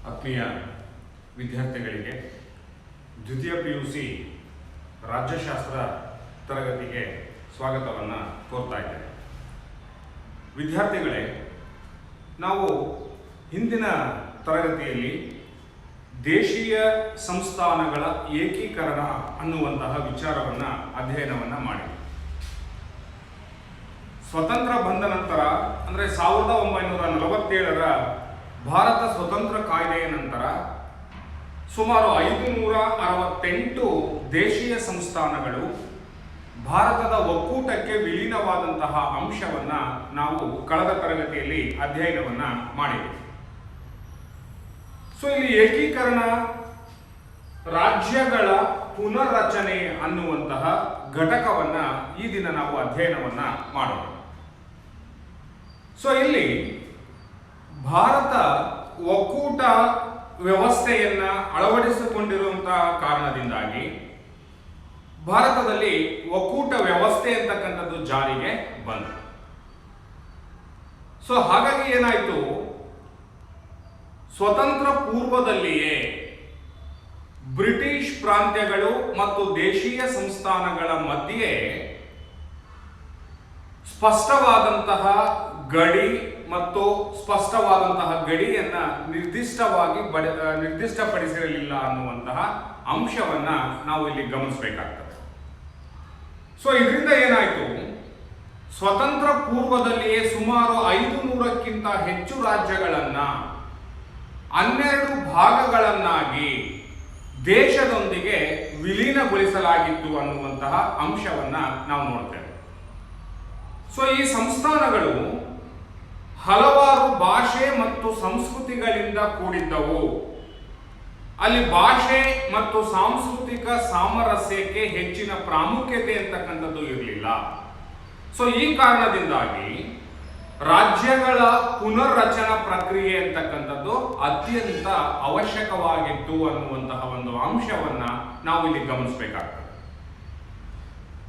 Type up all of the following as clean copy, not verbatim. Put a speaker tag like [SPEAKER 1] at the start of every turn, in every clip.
[SPEAKER 1] ಆತ್ಮೀಯ ವಿದ್ಯಾರ್ಥಿಗಳಿಗೆ ದ್ವಿತೀಯ PUC ರಾಜ್ಯಶಾಸ್ತ್ರ ತರಗತಿಗೆ ಸ್ವಾಗತವನ್ನು ಕೋರ್ತಾ ಇದ್ದೇನೆ. ವಿದ್ಯಾರ್ಥಿಗಳೇ, ನಾವು ಹಿಂದಿನ ತರಗತಿಯಲ್ಲಿ ದೇಶೀಯ ಸಂಸ್ಥಾನಗಳ ಏಕೀಕರಣ ಅನ್ನುವಂತಹ ವಿಚಾರವನ್ನು ಅಧ್ಯಯನವನ್ನು ಮಾಡಿದ್ವಿ. ಸ್ವತಂತ್ರ ಬಂದ ನಂತರ ಅಂದರೆ 1947ರ ಭಾರತ ಸ್ವತಂತ್ರ ಕಾಯ್ದೆಯ ನಂತರ ಸುಮಾರು 568 ದೇಶೀಯ ಸಂಸ್ಥಾನಗಳು ಭಾರತದ ಒಕ್ಕೂಟಕ್ಕೆ ವಿಲೀನವಾದಂತಹ ಅಂಶವನ್ನು ನಾವು ಕಳೆದ ತರಗತಿಯಲ್ಲಿ ಅಧ್ಯಯನವನ್ನು ಮಾಡಿದ್ದೇವೆ. ಸೊ ಇಲ್ಲಿ ಏಕೀಕರಣ, ರಾಜ್ಯಗಳ ಪುನರ್ರಚನೆ ಅನ್ನುವಂತಹ ಘಟಕವನ್ನ ಈ ದಿನ ನಾವು ಅಧ್ಯಯನವನ್ನ ಮಾಡೋಣ. ಸೊ ಇಲ್ಲಿ ಭಾರತ ಒಕ್ಕೂಟ ವ್ಯವಸ್ಥೆಯನ್ನ ಅಳವಡಿಸಿಕೊಂಡಿರುವಂತಹ ಕಾರಣದಿಂದಾಗಿ ಭಾರತದಲ್ಲಿ ಒಕ್ಕೂಟ ವ್ಯವಸ್ಥೆ ಅಂತಕ್ಕಂಥದ್ದು ಜಾರಿಗೆ ಬಂತು. ಸೊ ಹಾಗಾಗಿ ಏನಾಯ್ತು, ಸ್ವತಂತ್ರ ಪೂರ್ವದಲ್ಲಿಯೇ ಬ್ರಿಟಿಷ್ ಪ್ರಾಂತ್ಯಗಳು ಮತ್ತು ದೇಶೀಯ ಸಂಸ್ಥಾನಗಳ ಮಧ್ಯೆ ಸ್ಪಷ್ಟವಾದಂತಹ ಗಡಿ ಮತ್ತು ಸ್ಪಷ್ಟವಾದಂತಹ ಗಡಿಯನ್ನ ನಿರ್ದಿಷ್ಟಪಡಿಸಿರಲಿಲ್ಲ ಅನ್ನುವಂತಹ ಅಂಶವನ್ನ ನಾವು ಇಲ್ಲಿ ಗಮನಿಸಬೇಕಾಗ್ತದೆ. ಸೊ ಇದರಿಂದ ಏನಾಯ್ತು, ಸ್ವತಂತ್ರ ಪೂರ್ವದಲ್ಲಿಯೇ ಸುಮಾರು 500ಕ್ಕಿಂತ ಹೆಚ್ಚು ರಾಜ್ಯಗಳನ್ನ 12 ಭಾಗಗಳನ್ನಾಗಿ ದೇಶದೊಂದಿಗೆ ವಿಲೀನಗೊಳಿಸಲಾಗಿತ್ತು ಅನ್ನುವಂತಹ ಅಂಶವನ್ನ ನಾವು ನೋಡ್ತೇವೆ. ಸೊ ಈ ಸಂಸ್ಥಾನಗಳು ಹಲವಾರು ಭಾಷೆ ಮತ್ತು ಸಂಸ್ಕೃತಿಗಳಿಂದ ಕೂಡಿದ್ದವು. ಅಲ್ಲಿ ಭಾಷೆ ಮತ್ತು ಸಾಂಸ್ಕೃತಿಕ ಸಾಮರಸ್ಯಕ್ಕೆ ಹೆಚ್ಚಿನ ಪ್ರಾಮುಖ್ಯತೆ ಅಂತಕ್ಕಂಥದ್ದು ಇರಲಿಲ್ಲ. ಸೊ ಈ ಕಾರಣದಿಂದಾಗಿ ರಾಜ್ಯಗಳ ಪುನರ್ರಚನಾ ಪ್ರಕ್ರಿಯೆ ಅಂತಕ್ಕಂಥದ್ದು ಅತ್ಯಂತ ಅವಶ್ಯಕವಾಗಿತ್ತು ಅನ್ನುವಂತಹ ಒಂದು ಅಂಶವನ್ನ ನಾವು ಇಲ್ಲಿ ಗಮನಿಸಬೇಕಾಗ್ತದೆ.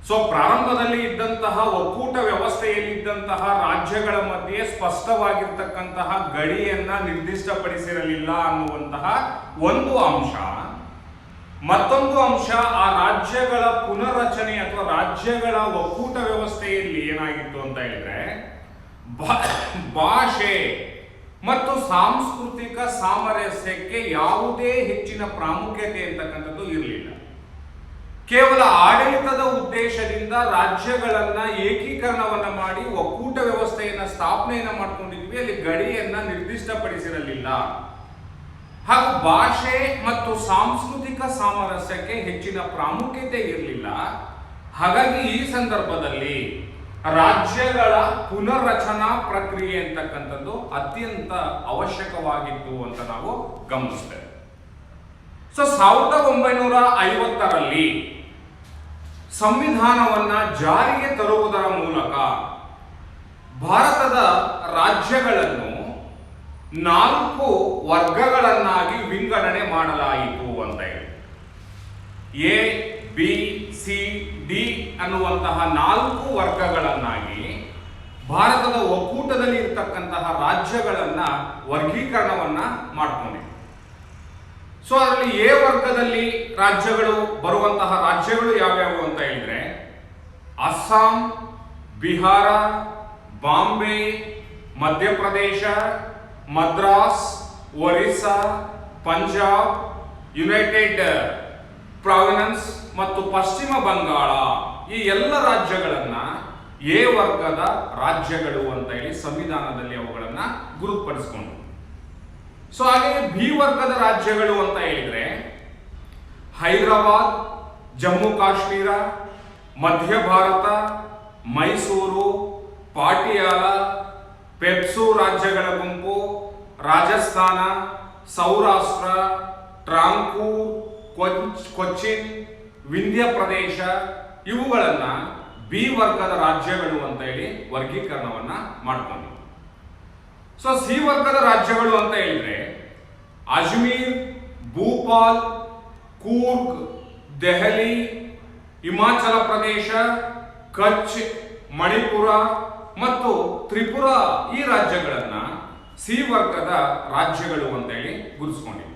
[SPEAKER 1] ಸೊ ಪ್ರಾರಂಭದಲ್ಲಿ ಇದ್ದಂತಹ ಒಕ್ಕೂಟ ವ್ಯವಸ್ಥೆಯಲ್ಲಿದ್ದಂತಹ ರಾಜ್ಯಗಳ ಮಧ್ಯೆ ಸ್ಪಷ್ಟವಾಗಿರ್ತಕ್ಕಂತಹ ಗಡಿಯನ್ನ ನಿರ್ದಿಷ್ಟಪಡಿಸಿರಲಿಲ್ಲ ಅನ್ನುವಂತಹ ಒಂದು ಅಂಶ. ಮತ್ತೊಂದು ಅಂಶ, ಆ ರಾಜ್ಯಗಳ ಪುನರ್ರಚನೆ ಅಥವಾ ರಾಜ್ಯಗಳ ಒಕ್ಕೂಟ ವ್ಯವಸ್ಥೆಯಲ್ಲಿ ಏನಾಗಿತ್ತು ಅಂತ ಹೇಳಿದ್ರೆ ಭಾಷೆ ಮತ್ತು ಸಾಂಸ್ಕೃತಿಕ ಸಾಮರಸ್ಯಕ್ಕೆ ಯಾವುದೇ ಹೆಚ್ಚಿನ ಪ್ರಾಮುಖ್ಯತೆ ಅಂತಕ್ಕಂಥದ್ದು ಇರಲಿಲ್ಲ. ಕೇವಲ ಆಡಳಿತದ ಉದ್ದೇಶದಿಂದ ರಾಜ್ಯಗಳನ್ನ ಏಕೀಕರಣವನ್ನ ಮಾಡಿ ಒಕ್ಕೂಟ ವ್ಯವಸ್ಥೆಯನ್ನ ಸ್ಥಾಪನೆಯನ್ನ ಮಾಡ್ಕೊಂಡಿದ್ವಿ. ಅಲ್ಲಿ ಗಡಿಯನ್ನ ನಿರ್ದಿಷ್ಟಪಡಿಸಿರಲಿಲ್ಲ ಹಾಗೂ ಭಾಷೆ ಮತ್ತು ಸಾಂಸ್ಕೃತಿಕ ಸಾಮರಸ್ಯಕ್ಕೆ ಹೆಚ್ಚಿನ ಪ್ರಾಮುಖ್ಯತೆ ಇರಲಿಲ್ಲ. ಹಾಗಾಗಿ ಈ ಸಂದರ್ಭದಲ್ಲಿ ರಾಜ್ಯಗಳ ಪುನರ್ರಚನಾ ಪ್ರಕ್ರಿಯೆ ಅಂತಕ್ಕಂಥದ್ದು ಅತ್ಯಂತ ಅವಶ್ಯಕವಾಗಿತ್ತು ಅಂತ ನಾವು ಗಮನಿಸ್ತೇವೆ. ಸೊ 1950ರಲ್ಲಿ ಸಂವಿಧಾನವನ್ನ ಜಾರಿಗೆ ತರುವುದರ ಮೂಲಕ ಭಾರತದ ರಾಜ್ಯಗಳನ್ನು 4 ವರ್ಗಗಳನ್ನಾಗಿ ವಿಂಗಡಣೆ ಮಾಡಲಾಯಿತು ಅಂತ ಹೇಳಿ. A, B, C, D ಅನ್ನುವಂತಹ 4 ವರ್ಗಗಳನ್ನಾಗಿ ಭಾರತದ ಒಕ್ಕೂಟದಲ್ಲಿ ಇರತಕ್ಕಂತಹ ರಾಜ್ಯಗಳನ್ನ ವರ್ಗೀಕರಣವನ್ನ ಮಾಡ್ಕೊಂಡಿದೆ. ಸೊ ಅದರಲ್ಲಿ ಎ ವರ್ಗದಲ್ಲಿ ರಾಜ್ಯಗಳು ಬರುವಂತಹ ರಾಜ್ಯಗಳು ಯಾವ್ಯಾವು ಅಂತ ಹೇಳಿದ್ರೆ ಅಸ್ಸಾಂ, ಬಿಹಾರ, ಬಾಂಬೆ, ಮಧ್ಯಪ್ರದೇಶ, ಮದ್ರಾಸ್, ಒರಿಸ್ಸಾ, ಪಂಜಾಬ್, ಯುನೈಟೆಡ್ ಪ್ರಾವಿನ್ಸ್ ಮತ್ತು ಪಶ್ಚಿಮ ಬಂಗಾಳ, ಈ ಎಲ್ಲ ರಾಜ್ಯಗಳನ್ನ ಎ ವರ್ಗದ ರಾಜ್ಯಗಳು ಅಂತ ಹೇಳಿ ಸಂವಿಧಾನದಲ್ಲಿ ಅವುಗಳನ್ನ ಗುರುತಿಸಿಕೊಂಡು. ಸೊ ಹಾಗೆ ಬಿ ವರ್ಗದ ರಾಜ್ಯಗಳು ಅಂತ ಹೇಳಿದ್ರೆ ಹೈದರಾಬಾದ್, ಜಮ್ಮು ಕಾಶ್ಮೀರ, ಮಧ್ಯ ಭಾರತ, ಮೈಸೂರು, ಪಾಟಿಯಾಲ, ಪೆಪ್ಸು ರಾಜ್ಯಗಳ ಗುಂಪು, ರಾಜಸ್ಥಾನ, ಸೌರಾಷ್ಟ್ರ, ಟ್ರಾಂಕೂರ್, ಕೊಚ್ಚಿನ್, ವಿಂಧ್ಯ ಪ್ರದೇಶ, ಇವುಗಳನ್ನ ಬಿ ವರ್ಗದ ರಾಜ್ಯಗಳು ಅಂತ ಹೇಳಿ ವರ್ಗೀಕರಣವನ್ನ ಮಾಡ್ಕೊಂಡಿವೆ. ಸೊ ಸಿ ವರ್ಗದ ರಾಜ್ಯಗಳು ಅಂತ ಹೇಳಿದ್ರೆ ಅಜ್ಮೀರ್, ಭೂಪಾಲ್, ಕೂರ್ಗ್, ದೆಹಲಿ, ಹಿಮಾಚಲ ಪ್ರದೇಶ, ಕಚ್, ಮಣಿಪುರ ಮತ್ತು ತ್ರಿಪುರಾ, ಈ ರಾಜ್ಯಗಳನ್ನ ಸಿ ವರ್ಗದ ರಾಜ್ಯಗಳು ಅಂತ ಹೇಳಿ ಗುರುತಿಸ್ಕೊಂಡಿದ್ವಿ.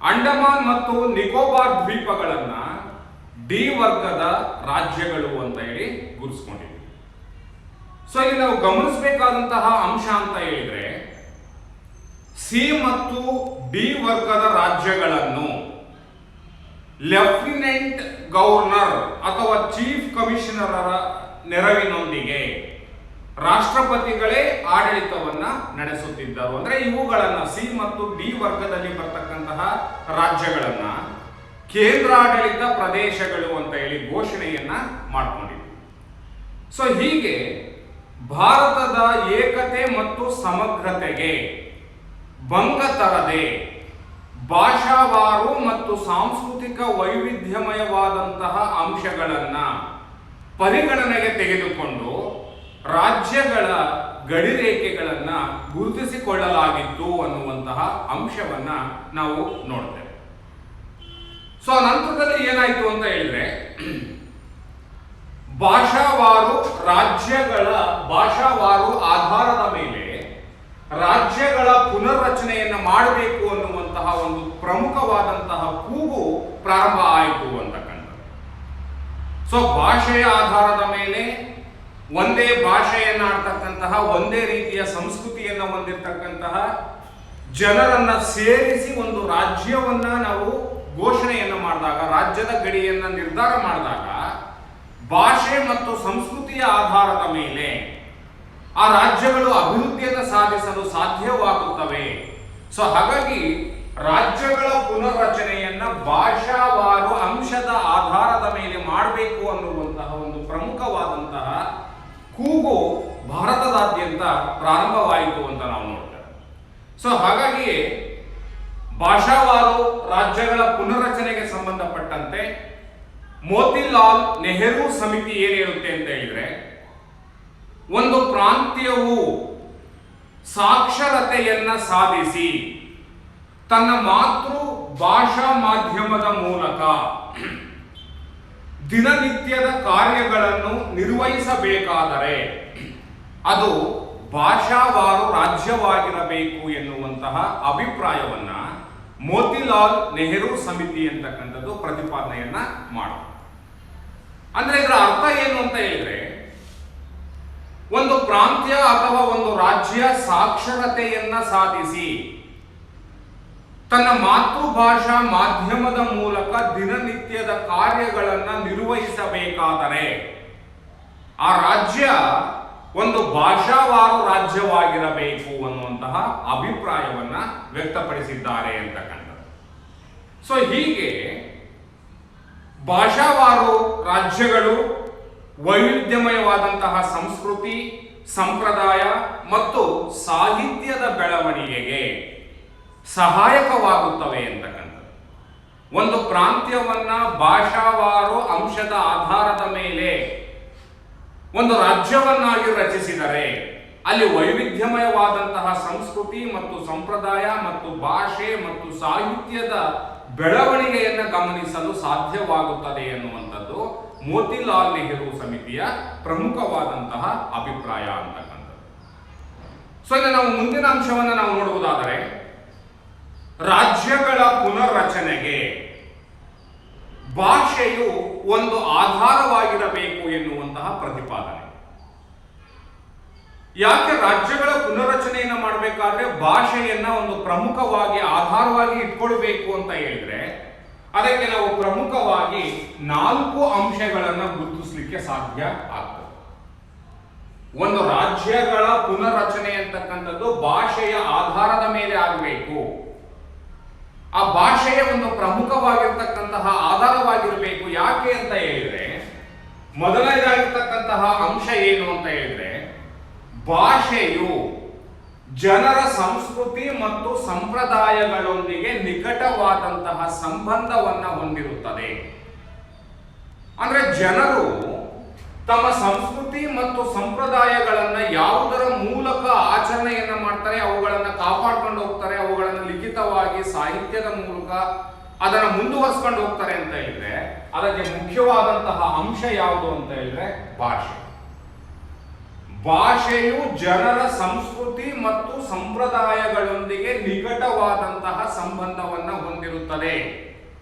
[SPEAKER 1] ಅಂಡಮಾನ್ ಮತ್ತು ನಿಕೋಬಾರ್ ದ್ವೀಪಗಳನ್ನ ಡಿ ವರ್ಗದ ರಾಜ್ಯಗಳು ಅಂತ ಹೇಳಿ ಗುರುತಿಸ್ಕೊಂಡಿದ್ವಿ. ಸೊ ಇಲ್ಲಿ ನಾವು ಗಮನಿಸಬೇಕಾದಂತಹ ಅಂಶ ಅಂತ ಹೇಳಿದ್ರೆ, ಸಿ ಮತ್ತು ಡಿ ವರ್ಗದ ರಾಜ್ಯಗಳನ್ನು ಲೆಫ್ಟಿನೆಂಟ್ ಗವರ್ನರ್ ಅಥವಾ ಚೀಫ್ ಕಮಿಷನರರ ನೆರವಿನೊಂದಿಗೆ ರಾಷ್ಟ್ರಪತಿಗಳೇ ಆಡಳಿತವನ್ನ ನಡೆಸುತ್ತಿದ್ದರು. ಅಂದ್ರೆ ಇವುಗಳನ್ನ ಸಿ ಮತ್ತು ಡಿ ವರ್ಗದಲ್ಲಿ ಬರ್ತಕ್ಕಂತಹ ರಾಜ್ಯಗಳನ್ನ ಕೇಂದ್ರಾಡಳಿತ ಪ್ರದೇಶಗಳು ಅಂತ ಹೇಳಿ ಘೋಷಣೆಯನ್ನ ಮಾಡಿಕೊಂಡಿದ್ವಿ. ಸೊ ಹೀಗೆ ಭಾರತದ ಏಕತೆ ಮತ್ತು ಸಮಗ್ರತೆಗೆ ಭಂಗ ತರದೆ ಭಾಷಾವಾರು ಮತ್ತು ಸಾಂಸ್ಕೃತಿಕ ವೈವಿಧ್ಯಮಯವಾದಂತಹ ಅಂಶಗಳನ್ನ ಪರಿಗಣನೆಗೆ ತೆಗೆದುಕೊಂಡು ರಾಜ್ಯಗಳ ಗಡಿರೇಖೆಗಳನ್ನ ಗುರುತಿಸಿಕೊಳ್ಳಲಾಗಿತ್ತು ಅನ್ನುವಂತಹ ಅಂಶವನ್ನ ನಾವು ನೋಡ್ತೇವೆ. ಸೊ ನಂತರದಲ್ಲಿ ಏನಾಯ್ತು ಅಂತ ಹೇಳಿದ್ರೆ, ಭಾಷಾವಾರು ಆಧಾರದ ಮೇಲೆ ರಾಜ್ಯಗಳ ಪುನರ್ರಚನೆಯನ್ನು ಮಾಡಬೇಕು ಅನ್ನುವಂತಹ ಒಂದು ಪ್ರಮುಖವಾದಂತಹ ಕೂಗು ಪ್ರಾರಂಭ ಆಯಿತು ಅಂತಕ್ಕಂಥದ್ದು. ಸೊ ಭಾಷೆಯ ಆಧಾರದ ಮೇಲೆ ಒಂದೇ ಭಾಷೆಯನ್ನಾಡ್ತಕ್ಕಂತಹ, ಒಂದೇ ರೀತಿಯ ಸಂಸ್ಕೃತಿಯನ್ನು ಹೊಂದಿರತಕ್ಕಂತಹ ಜನರನ್ನ ಸೇರಿಸಿ ಒಂದು ರಾಜ್ಯವನ್ನ ನಾವು ಘೋಷಣೆಯನ್ನು ಮಾಡಿದಾಗ, ರಾಜ್ಯದ ಗಡಿಯನ್ನ ನಿರ್ಧಾರ ಮಾಡಿದಾಗ, ಭಾಷೆ ಮತ್ತು ಸಂಸ್ಕೃತಿಯ ಆಧಾರದ ಮೇಲೆ ಆ ರಾಜ್ಯಗಳು ಅಭಿವೃದ್ಧಿಯನ್ನು ಸಾಧಿಸಲು ಸಾಧ್ಯವಾಗುತ್ತವೆ. ಸೊ ಹಾಗಾಗಿ ರಾಜ್ಯಗಳ ಪುನರ್ರಚನೆಯನ್ನ ಭಾಷಾವಾರು ಅಂಶದ ಆಧಾರದ ಮೇಲೆ ಮಾಡಬೇಕು ಅನ್ನುವಂತಹ ಒಂದು ಪ್ರಮುಖವಾದಂತಹ ಕೂಗು ಭಾರತದಾದ್ಯಂತ ಪ್ರಾರಂಭವಾಯಿತು ಅಂತ ನಾವು ನೋಡ್ತೇವೆ. ಸೊ ಹಾಗಾಗಿ ಭಾಷಾವಾರು ರಾಜ್ಯಗಳ ಪುನರ್ರಚನೆಗೆ ಸಂಬಂಧಪಟ್ಟಂತೆ ಮೋತಿಲಾಲ್ ನೆಹರು ಸಮಿತಿ ಏನ್ ಹೇಳುತ್ತೆ ಅಂತ ಹೇಳಿದ್ರೆ, ಒಂದು ಪ್ರಾಂತ್ಯವು ಸಾಕ್ಷರತೆಯನ್ನ ಸಾಧಿಸಿ ತನ್ನ ಮಾತೃ ಭಾಷಾ ಮಾಧ್ಯಮದ ಮೂಲಕ ದಿನನಿತ್ಯದ ಕಾರ್ಯಗಳನ್ನು ನಿರ್ವಹಿಸಬೇಕಾದರೆ ಅದು ಭಾಷಾವಾರು ರಾಜ್ಯವಾಗಿರಬೇಕು ಎನ್ನುವಂತಹ ಅಭಿಪ್ರಾಯವನ್ನ ಮೋತಿಲಾಲ್ ನೆಹರು ಸಮಿತಿ ಅಂತಕ್ಕಂಥದ್ದು ಪ್ರತಿಪಾದನೆಯನ್ನ ಮಾಡುತ್ತೆ. ಅಂದ್ರೆ ಇದರ ಅರ್ಥ ಏನು ಅಂತ ಹೇಳಿದ್ರೆ, ಒಂದು ಪ್ರಾಂತ್ಯ ಅಥವಾ ಒಂದು ರಾಜ್ಯ ಸಾಕ್ಷರತೆಯನ್ನ ಸಾಧಿಸಿ ತನ್ನ ಮಾತೃಭಾಷಾ ಮಾಧ್ಯಮದ ಮೂಲಕ ದಿನನಿತ್ಯದ ಕಾರ್ಯಗಳನ್ನ ನಿರ್ವಹಿಸಬೇಕಾದರೆ ಆ ರಾಜ್ಯ ಒಂದು ಭಾಷಾವಾರು ರಾಜ್ಯವಾಗಿರಬೇಕು ಅನ್ನುವಂತಹ ಅಭಿಪ್ರಾಯವನ್ನ ವ್ಯಕ್ತಪಡಿಸಿದ್ದಾರೆ ಅಂತಕ್ಕಂಥದ್ದು. ಸೊ ಹೀಗೆ ಭಾಷಾವಾರು ರಾಜ್ಯಗಳು ವೈವಿಧ್ಯಮಯವಾದಂತಹ ಸಂಸ್ಕೃತಿ, ಸಂಪ್ರದಾಯ ಮತ್ತು ಸಾಹಿತ್ಯದ ಬೆಳವಣಿಗೆಗೆ ಸಹಾಯಕವಾಗುತ್ತವೆ ಅಂತಕ್ಕಂಥದ್ದು. ಒಂದು ಪ್ರಾಂತ್ಯವನ್ನ ಭಾಷಾವಾರು ಅಂಶದ ಆಧಾರದ ಮೇಲೆ ಒಂದು ರಾಜ್ಯವನ್ನಾಗಿ ರಚಿಸಿದರೆ ಅಲ್ಲಿ ವೈವಿಧ್ಯಮಯವಾದಂತಹ ಸಂಸ್ಕೃತಿ ಮತ್ತು ಸಂಪ್ರದಾಯ ಮತ್ತು ಭಾಷೆ ಮತ್ತು ಸಾಹಿತ್ಯದ ಬೆಳವಣಿಗೆಯನ್ನು ಗಮನಿಸಲು ಸಾಧ್ಯವಾಗುತ್ತದೆ ಎನ್ನುವಂಥದ್ದು ಮೋತಿಲಾಲ್ ನೆಹರು ಸಮಿತಿಯ ಪ್ರಮುಖವಾದಂತಹ ಅಭಿಪ್ರಾಯ ಅಂತಕ್ಕಂಥದ್ದು. ಸೊ ಈಗ ನಾವು ಮುಂದಿನ ಅಂಶವನ್ನು ನಾವು ನೋಡುವುದಾದರೆ, ರಾಜ್ಯಗಳ ಪುನರ್ರಚನೆಗೆ ಭಾಷೆಯು ಒಂದು ಆಧಾರವಾಗಿರಬೇಕು ಎನ್ನುವಂತಹ ಪ್ರತಿಪಾದನೆ. ಯಾಕೆ ರಾಜ್ಯಗಳ ಪುನರ್ರಚನೆಯನ್ನು ಮಾಡಬೇಕಾದ್ರೆ ಭಾಷೆಯನ್ನ ಒಂದು ಪ್ರಮುಖವಾಗಿ ಆಧಾರವಾಗಿ ಇಟ್ಕೊಳ್ಬೇಕು ಅಂತ ಹೇಳಿದ್ರೆ, ಅದಕ್ಕೆ ನಾವು ಪ್ರಮುಖವಾಗಿ 4 ಅಂಶಗಳನ್ನು ಗುರುತಿಸಲಿಕ್ಕೆ ಸಾಧ್ಯ ಆಗ್ತದೆ. ಒಂದು ರಾಜ್ಯಗಳ ಪುನರ್ರಚನೆ ಅಂತಕ್ಕಂಥದ್ದು ಭಾಷೆಯ ಆಧಾರದ ಮೇಲೆ ಆಗಬೇಕು. ಆ ಭಾಷೆಯ ಒಂದು ಪ್ರಮುಖವಾಗಿರ್ತಕ್ಕಂತಹ ಆಧಾರವಾಗಿರಬೇಕು. ಯಾಕೆ ಅಂತ ಹೇಳಿದ್ರೆ, ಮೊದಲನೇದಾಗಿರ್ತಕ್ಕಂತಹ ಅಂಶ ಏನು ಅಂತ ಹೇಳಿದ್ರೆ, ಭಾಷೆಯು ಜನರ ಸಂಸ್ಕೃತಿ ಮತ್ತು ಸಂಪ್ರದಾಯಗಳೊಂದಿಗೆ ನಿಕಟವಾದಂತಹ ಸಂಬಂಧವನ್ನ ಹೊಂದಿರುತ್ತದೆ. ಅಂದ್ರೆ ಜನರು ತಮ್ಮ ಸಂಸ್ಕೃತಿ ಮತ್ತು ಸಂಪ್ರದಾಯಗಳನ್ನ ಯಾವುದರ ಮೂಲಕ ಆಚರಣೆಯನ್ನ ಮಾಡ್ತಾರೆ, ಅವುಗಳನ್ನ ಕಾಪಾಡ್ಕೊಂಡು ಹೋಗ್ತಾರೆ, ಅವುಗಳನ್ನ ಲಿಖಿತವಾಗಿ ಸಾಹಿತ್ಯದ ಮೂಲಕ ಅದನ್ನ ಮುಂದುವರಿಸ್ಕೊಂಡು ಹೋಗ್ತಾರೆ ಅಂತ ಹೇಳಿದ್ರೆ, ಅದಕ್ಕೆ ಮುಖ್ಯವಾದಂತಹ ಅಂಶ ಯಾವುದು ಅಂತ ಹೇಳಿದ್ರೆ ಭಾಷೆ. ಭಾಷೆಯು ಜನರ ಸಂಸ್ಕೃತಿ ಮತ್ತು ಸಂಪ್ರದಾಯಗಳೊಂದಿಗೆ ನಿಕಟವಾದಂತಹ ಸಂಬಂಧವನ್ನು ಹೊಂದಿರುತ್ತದೆ.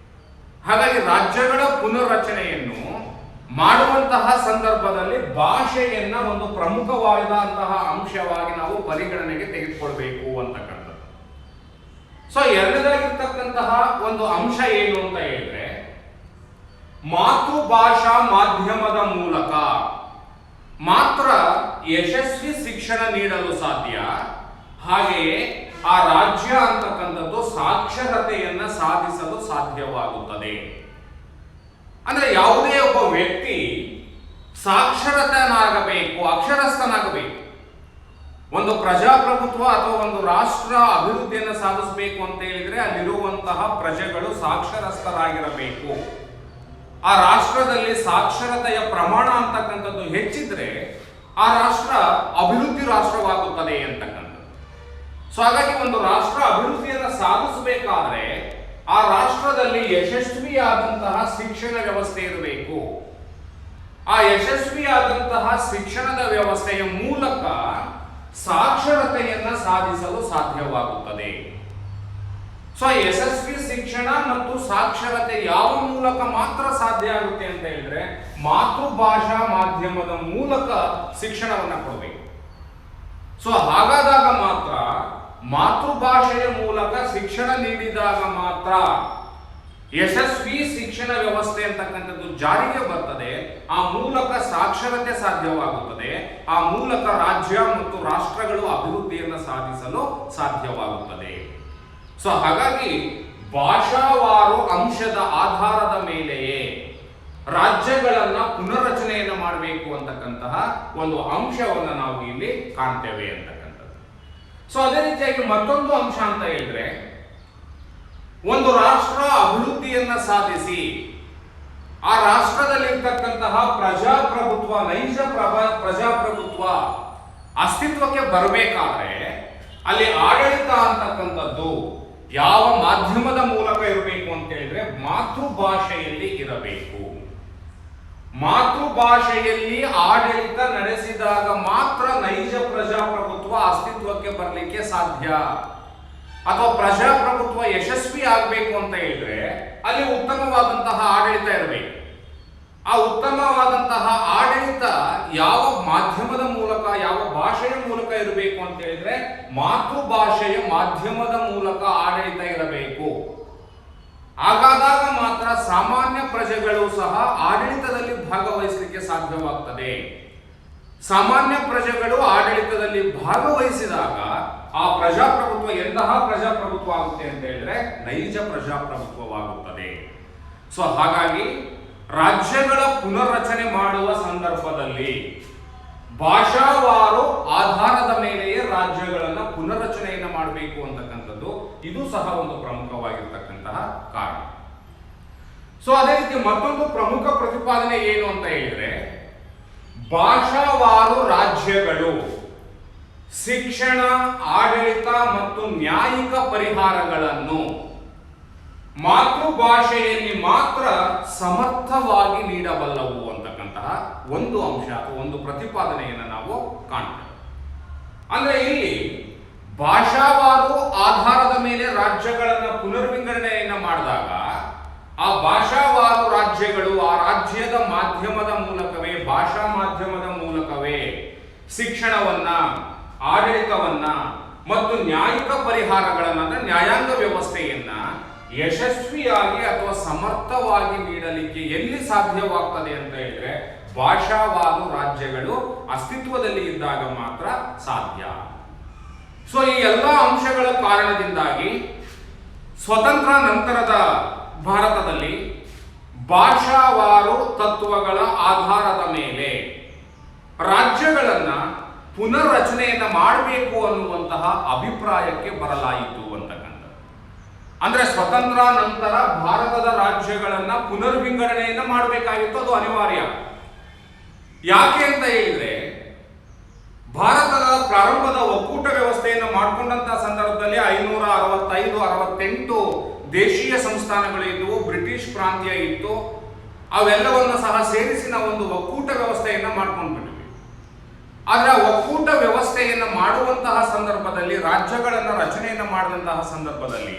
[SPEAKER 1] ಹಾಗಾಗಿ ರಾಜ್ಯಗಳ ಪುನರ್ರಚನೆಯನ್ನು ಮಾಡುವಂತಹ ಸಂದರ್ಭದಲ್ಲಿ ಭಾಷೆಯನ್ನ ಒಂದು ಪ್ರಮುಖವಾದಂತಹ ಅಂಶವಾಗಿ ನಾವು ಪರಿಗಣನೆಗೆ ತೆಗೆದುಕೊಳ್ಬೇಕು ಅಂತಕ್ಕಂಥದ್ದು. ಸೊ ಎರಡನೇದಾಗಿರ್ತಕ್ಕಂತಹ ಒಂದು ಅಂಶ ಏನು ಅಂತ ಹೇಳಿದ್ರೆ, ಮಾತೃಭಾಷಾ ಮಾಧ್ಯಮದ ಮೂಲಕ ಮಾತ್ರ ಯಶಸ್ವಿ ಶಿಕ್ಷಣ ನೀಡಲು ಸಾಧ್ಯ. ಹಾಗೆಯೇ ಆ ರಾಜ್ಯ ಅಂತಕ್ಕಂಥದ್ದು ಸಾಕ್ಷರತೆಯನ್ನ ಸಾಧಿಸಲು ಸಾಧ್ಯವಾಗುತ್ತದೆ. ಅಂದ್ರೆ ಯಾವುದೇ ಒಬ್ಬ ವ್ಯಕ್ತಿ ಸಾಕ್ಷರತನಾಗಬೇಕು, ಅಕ್ಷರಸ್ಥನಾಗಬೇಕು. ಒಂದು ಪ್ರಜಾಪ್ರಭುತ್ವ ಅಥವಾ ಒಂದು ರಾಷ್ಟ್ರ ಅಭಿವೃದ್ಧಿಯನ್ನು ಸಾಧಿಸಬೇಕು ಅಂತ ಹೇಳಿದ್ರೆ ಅಲ್ಲಿರುವಂತಹ ಪ್ರಜೆಗಳು ಸಾಕ್ಷರಸ್ಥರಾಗಿರಬೇಕು. ಆ ರಾಷ್ಟ್ರದಲ್ಲಿ ಸಾಕ್ಷರತೆಯ ಪ್ರಮಾಣ ಅಂತಕ್ಕಂಥದ್ದು ಹೆಚ್ಚಿದ್ರೆ ಆ ರಾಷ್ಟ್ರ ಅಭಿವೃದ್ಧಿ ರಾಷ್ಟ್ರವಾಗುತ್ತದೆ ಅಂತಕ್ಕಂಥದ್ದು. ಸೊ ಹಾಗಾಗಿ ಒಂದು ರಾಷ್ಟ್ರ ಅಭಿವೃದ್ಧಿಯನ್ನು ಸಾಧಿಸಬೇಕಾದ್ರೆ ಆ ರಾಷ್ಟ್ರದಲ್ಲಿ ಯಶಸ್ವಿಯಾದಂತಹ ಶಿಕ್ಷಣ ವ್ಯವಸ್ಥೆ ಇರಬೇಕು. ಆ ಯಶಸ್ವಿಯಾದಂತಹ ಶಿಕ್ಷಣದ ವ್ಯವಸ್ಥೆಯ ಮೂಲಕ ಸಾಕ್ಷರತೆಯನ್ನ ಸಾಧಿಸಲು ಸಾಧ್ಯವಾಗುತ್ತದೆ. ಸೊ ಯಶಸ್ವಿ ಶಿಕ್ಷಣ ಮತ್ತು ಸಾಕ್ಷರತೆ ಯಾವ ಮೂಲಕ ಮಾತ್ರ ಸಾಧ್ಯ ಆಗುತ್ತೆ ಅಂತ ಹೇಳಿದ್ರೆ ಮಾತೃಭಾಷಾ ಮಾಧ್ಯಮದ ಮೂಲಕ ಶಿಕ್ಷಣವನ್ನ ಕೊಡಬೇಕು. ಸೊ ಹಾಗಾದಾಗ ಮಾತ್ರ, ಮಾತೃಭಾಷೆಯ ಮೂಲಕ ಶಿಕ್ಷಣ ನೀಡಿದಾಗ ಮಾತ್ರ ಯಶಸ್ವಿ ಶಿಕ್ಷಣ ವ್ಯವಸ್ಥೆ ಅಂತಕ್ಕಂಥದ್ದು ಜಾರಿಗೆ ಬರ್ತದೆ. ಆ ಮೂಲಕ ಸಾಕ್ಷರತೆ ಸಾಧ್ಯವಾಗುತ್ತದೆ. ಆ ಮೂಲಕ ರಾಜ್ಯ ಮತ್ತು ರಾಷ್ಟ್ರಗಳು ಅಭಿವೃದ್ಧಿಯನ್ನು ಸಾಧಿಸಲು ಸಾಧ್ಯವಾಗುತ್ತದೆ. ಸೊ ಹಾಗಾಗಿ ಭಾಷಾವಾರು ಅಂಶದ ಆಧಾರದ ಮೇಲೆಯೇ ರಾಜ್ಯಗಳನ್ನ ಪುನರ್ರಚನೆಯನ್ನು ಮಾಡಬೇಕು ಅಂತಕ್ಕಂತಹ ಒಂದು ಅಂಶವನ್ನು ನಾವು ಇಲ್ಲಿ ಕಾಣ್ತೇವೆ ಅಂತಕ್ಕಂಥದ್ದು. ಸೊ ಅದೇ ರೀತಿಯಾಗಿ ಮತ್ತೊಂದು ಅಂಶ ಅಂತ ಹೇಳಿದ್ರೆ, ಒಂದು ರಾಷ್ಟ್ರ ಅಭಿವೃದ್ಧಿಯನ್ನ ಸಾಧಿಸಿ ಆ ರಾಷ್ಟ್ರದಲ್ಲಿರ್ತಕ್ಕಂತಹ ಪ್ರಜಾಪ್ರಭುತ್ವ, ನೈಜ ಪ್ರಜಾಪ್ರಭುತ್ವ ಅಸ್ತಿತ್ವಕ್ಕೆ ಬರಬೇಕಾದ್ರೆ ಅಲ್ಲಿ ಆಡಳಿತ ಅಂತಕ್ಕಂಥದ್ದು ಯಾವ ಮಾಧ್ಯಮದ ಮೂಲಕ ಇರಬೇಕು ಅಂತ ಹೇಳಿದ್ರೆ ಮಾತೃಭಾಷೆಯಲ್ಲಿ ಇರಬೇಕು. ಮಾತೃಭಾಷೆಯಲ್ಲಿ ಆಡಳಿತ ನಡೆಸಿದಾಗ ಮಾತ್ರ ನೈಜ ಪ್ರಜಾಪ್ರಭುತ್ವ ಅಸ್ತಿತ್ವಕ್ಕೆ ಬರಲಿಕ್ಕೆ ಸಾಧ್ಯ. ಅಥವಾ ಪ್ರಜಾಪ್ರಭುತ್ವ ಯಶಸ್ವಿ ಆಗಬೇಕು ಅಂತ ಹೇಳಿದ್ರೆ ಅಲ್ಲಿ ಉತ್ತಮವಾದಂತಹ ಆಡಳಿತ ಇರಬೇಕು. ಆ ಉತ್ತಮವಾದಂತಹ ಆಡಳಿತ ಯಾವ ಮಾಧ್ಯಮದ ಮೂಲಕ, ಯಾವ ಭಾಷೆಯ ಮೂಲಕ ಇರಬೇಕು ಅಂತ ಹೇಳಿದ್ರೆ ಮಾತೃಭಾಷೆಯ ಮಾಧ್ಯಮದ ಮೂಲಕ ಆಡಳಿತ ಇರಬೇಕು. ಹಾಗಾದಾಗ ಮಾತ್ರ ಸಾಮಾನ್ಯ ಪ್ರಜೆಗಳು ಸಹ ಆಡಳಿತದಲ್ಲಿ ಭಾಗವಹಿಸಲಿಕ್ಕೆ ಸಾಧ್ಯವಾಗ್ತದೆ. ಸಾಮಾನ್ಯ ಪ್ರಜೆಗಳು ಆಡಳಿತದಲ್ಲಿ ಭಾಗವಹಿಸಿದಾಗ ಆ ಪ್ರಜಾಪ್ರಭುತ್ವ ಎಂತಹ ಪ್ರಜಾಪ್ರಭುತ್ವ ಆಗುತ್ತೆ ಅಂತ ಹೇಳಿದ್ರೆ ನೈಜ ಪ್ರಜಾಪ್ರಭುತ್ವವಾಗುತ್ತದೆ. ಸೊ ಹಾಗಾಗಿ ರಾಜ್ಯಗಳ ಪುನರ್ರಚನೆ ಮಾಡುವ ಸಂದರ್ಭದಲ್ಲಿ ಭಾಷಾವಾರು ಆಧಾರದ ಮೇಲೆಯೇ ರಾಜ್ಯಗಳನ್ನ ಪುನರ್ರಚನೆಯನ್ನು ಮಾಡಬೇಕು ಅಂತಕ್ಕಂಥದ್ದು ಇದು ಸಹ ಒಂದು ಪ್ರಮುಖವಾಗಿರ್ತಕ್ಕಂತಹ ಕಾರಣ. ಸೊ ಅದೇ ರೀತಿ ಮತ್ತೊಂದು ಪ್ರಮುಖ ಪ್ರತಿಪಾದನೆ ಏನು ಅಂತ ಹೇಳಿದ್ರೆ, ಭಾಷಾವಾರು ರಾಜ್ಯಗಳು ಶಿಕ್ಷಣ, ಆಡಳಿತ ಮತ್ತು ನ್ಯಾಯಿಕ ಪರಿಹಾರಗಳನ್ನು ಮಾತೃಭಾಷೆಯಲ್ಲಿ ಮಾತ್ರ ಸಮರ್ಥವಾಗಿ ನೀಡಬಲ್ಲವು ಅಂತಕ್ಕಂತಹ ಒಂದು ಅಂಶ ಅಥವಾ ಒಂದು ಪ್ರತಿಪಾದನೆಯನ್ನು ನಾವು ಕಾಣ್ತೇವೆ. ಅಂದ್ರೆ ಇಲ್ಲಿ ಭಾಷಾವಾರು ಆಧಾರದ ಮೇಲೆ ರಾಜ್ಯಗಳನ್ನು ಪುನರ್ವಿಂಗಡಣೆಯನ್ನು ಮಾಡಿದಾಗ ಆ ಭಾಷಾವಾರು ರಾಜ್ಯಗಳು ಆ ರಾಜ್ಯದ ಮಾಧ್ಯಮದ ಮೂಲಕವೇ, ಭಾಷಾ ಮಾಧ್ಯಮದ ಮೂಲಕವೇ ಶಿಕ್ಷಣವನ್ನ, ಆಡಳಿತವನ್ನ ಮತ್ತು ನ್ಯಾಯಿಕ ಪರಿಹಾರಗಳನ್ನ, ಅಂದ್ರೆ ನ್ಯಾಯಾಂಗ ವ್ಯವಸ್ಥೆಯನ್ನ ಯಶಸ್ವಿಯಾಗಿ ಅಥವಾ ಸಮರ್ಥವಾಗಿ ನೀಡಲಿಕ್ಕೆ ಎಲ್ಲಿ ಸಾಧ್ಯವಾಗ್ತದೆ ಅಂತ ಹೇಳಿದ್ರೆ ಭಾಷಾವಾರು ರಾಜ್ಯಗಳು ಅಸ್ತಿತ್ವದಲ್ಲಿ ಇದ್ದಾಗ ಮಾತ್ರ ಸಾಧ್ಯ. ಸೊ ಈ ಎಲ್ಲ ಅಂಶಗಳ ಕಾರಣದಿಂದಾಗಿ ಸ್ವತಂತ್ರ ನಂತರದ ಭಾರತದಲ್ಲಿ ಭಾಷಾವಾರು ತತ್ವಗಳ ಆಧಾರದ ಮೇಲೆ ರಾಜ್ಯಗಳನ್ನ ಪುನರ್ರಚನೆಯನ್ನ ಮಾಡಬೇಕು ಅನ್ನುವಂತಹ ಅಭಿಪ್ರಾಯಕ್ಕೆ ಬರಲಾಯಿತು ಅಂತಕ್ಕಂಥ. ಅಂದ್ರೆ ಸ್ವತಂತ್ರ ನಂತರ ಭಾರತದ ರಾಜ್ಯಗಳನ್ನ ಪುನರ್ವಿಂಗಡಣೆಯನ್ನ ಮಾಡಬೇಕಾಗಿತ್ತು, ಅದು ಅನಿವಾರ್ಯ. ಯಾಕೆ ಅಂತ ಹೇಳಿದ್ರೆ ಭಾರತದ ಪ್ರಾರಂಭದ ಒಕ್ಕೂಟ ವ್ಯವಸ್ಥೆಯನ್ನು ಮಾಡಿಕೊಂಡಂತಹ ಸಂದರ್ಭದಲ್ಲಿ 565-68 ದೇಶೀಯ ಸಂಸ್ಥಾನಗಳು ಇದ್ದವು, ಬ್ರಿಟಿಷ್ ಪ್ರಾಂತ್ಯ ಇತ್ತು. ಅವೆಲ್ಲವನ್ನು ಸಹ ಸೇರಿಸಿ ನಾವು ಒಂದು ಒಕ್ಕೂಟ ವ್ಯವಸ್ಥೆಯನ್ನ ಮಾಡ್ಕೊಂಡ್ಬಿಟ್ವಿ. ಆದ್ರೆ ಒಕ್ಕೂಟ ವ್ಯವಸ್ಥೆಯನ್ನು ಮಾಡುವಂತಹ ಸಂದರ್ಭದಲ್ಲಿ, ರಾಜ್ಯಗಳನ್ನು ರಚನೆಯನ್ನು ಮಾಡಿದಂತಹ ಸಂದರ್ಭದಲ್ಲಿ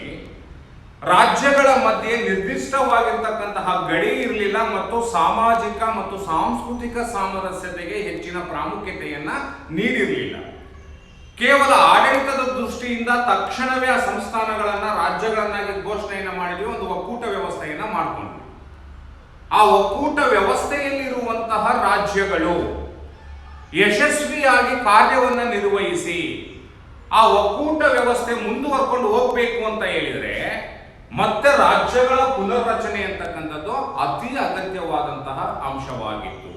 [SPEAKER 1] ರಾಜ್ಯಗಳ ಮಧ್ಯೆ ನಿರ್ದಿಷ್ಟವಾಗಿರ್ತಕ್ಕಂತಹ ಗಡಿ ಇರಲಿಲ್ಲ ಮತ್ತು ಸಾಮಾಜಿಕ ಮತ್ತು ಸಾಂಸ್ಕೃತಿಕ ಸಾಮರಸ್ಯತೆಗೆ ಹೆಚ್ಚಿನ ಪ್ರಾಮುಖ್ಯತೆಯನ್ನ ನೀಡಿರಲಿಲ್ಲ. ಕೇವಲ ಆಡಳಿತದ ದೃಷ್ಟಿಯಿಂದ ತಕ್ಷಣವೇ ಆ ಸಂಸ್ಥಾನಗಳನ್ನ ರಾಜ್ಯಗಳನ್ನಾಗಿ ಘೋಷಣೆಯನ್ನ ಮಾಡಿದ್ವಿ, ಒಂದು ಒಕ್ಕೂಟ ವ್ಯವಸ್ಥೆಯನ್ನ ಮಾಡಿಕೊಂಡ್ವಿ. ಆ ಒಕ್ಕೂಟ ವ್ಯವಸ್ಥೆಯಲ್ಲಿರುವಂತಹ ರಾಜ್ಯಗಳು ಯಶಸ್ವಿಯಾಗಿ ಕಾರ್ಯವನ್ನು ನಿರ್ವಹಿಸಿ ಆ ಒಕ್ಕೂಟ ವ್ಯವಸ್ಥೆ ಮುಂದುವರ್ಕೊಂಡು ಹೋಗ್ಬೇಕು ಅಂತ ಹೇಳಿದ್ರೆ ಮತ್ತೆ ರಾಜ್ಯಗಳ ಪುನರ್ರಚನೆ ಅಂತಕ್ಕಂಥದ್ದು ಅತಿ ಅಗತ್ಯವಾದಂತಹ ಅಂಶವಾಗಿತ್ತು.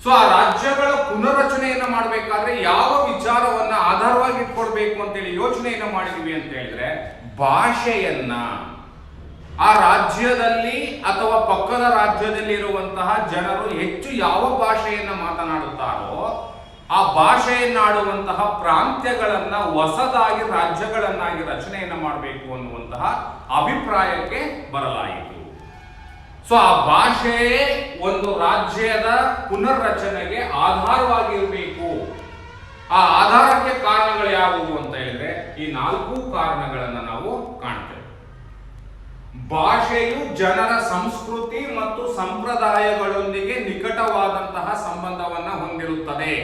[SPEAKER 1] ಸೊ ಆ ರಾಜ್ಯಗಳ ಪುನರ್ರಚನೆಯನ್ನ ಮಾಡಬೇಕಾದ್ರೆ ಯಾವ ವಿಚಾರವನ್ನ ಆಧಾರವಾಗಿ ಇಟ್ಕೊಳ್ಬೇಕು ಅಂತೇಳಿ ಯೋಚನೆಯನ್ನ ಮಾಡಿದ್ವಿ ಅಂತ ಹೇಳಿದ್ರೆ, ಭಾಷೆಯನ್ನ ಆ ರಾಜ್ಯದಲ್ಲಿ ಅಥವಾ ಪಕ್ಕದ ರಾಜ್ಯದಲ್ಲಿ ಇರುವಂತಹ ಜನರು ಹೆಚ್ಚು ಯಾವ ಭಾಷೆಯನ್ನ ಮಾತನಾಡುತ್ತಾರೋ ಆ ಭಾಷೆಯನ್ನಾಡುವಂತಹ ಪ್ರಾಂತ್ಯಗಳನ್ನ ಹೊಸದಾಗಿ ರಾಜ್ಯಗಳನ್ನಾಗಿ ರಚನೆಯನ್ನ ಮಾಡಬೇಕು ಅನ್ನುವಂತಹ ಅಭಿಪ್ರಾಯಕ್ಕೆ ಬರಲಾಯಿತು. ಸೊ ಆ ಭಾಷೆಯೇ ಒಂದು ರಾಜ್ಯದ ಪುನರ್ರಚನೆಗೆ ಆಧಾರವಾಗಿರಬೇಕು. ಆ ಆಧಾರಕ್ಕೆ ಕಾರಣಗಳು ಯಾವುವು ಅಂತ ಹೇಳಿದ್ರೆ ಈ 4 ಕಾರಣಗಳನ್ನ ನಾವು ಕಾಣ್ತೇವೆ. ಭಾಷೆಯು ಜನರ ಸಂಸ್ಕೃತಿ ಮತ್ತು ಸಂಪ್ರದಾಯಗಳೊಂದಿಗೆ ನಿಕಟವಾದಂತಹ ಸಂಬಂಧವನ್ನ ಹೊಂದಿರುತ್ತದೆ.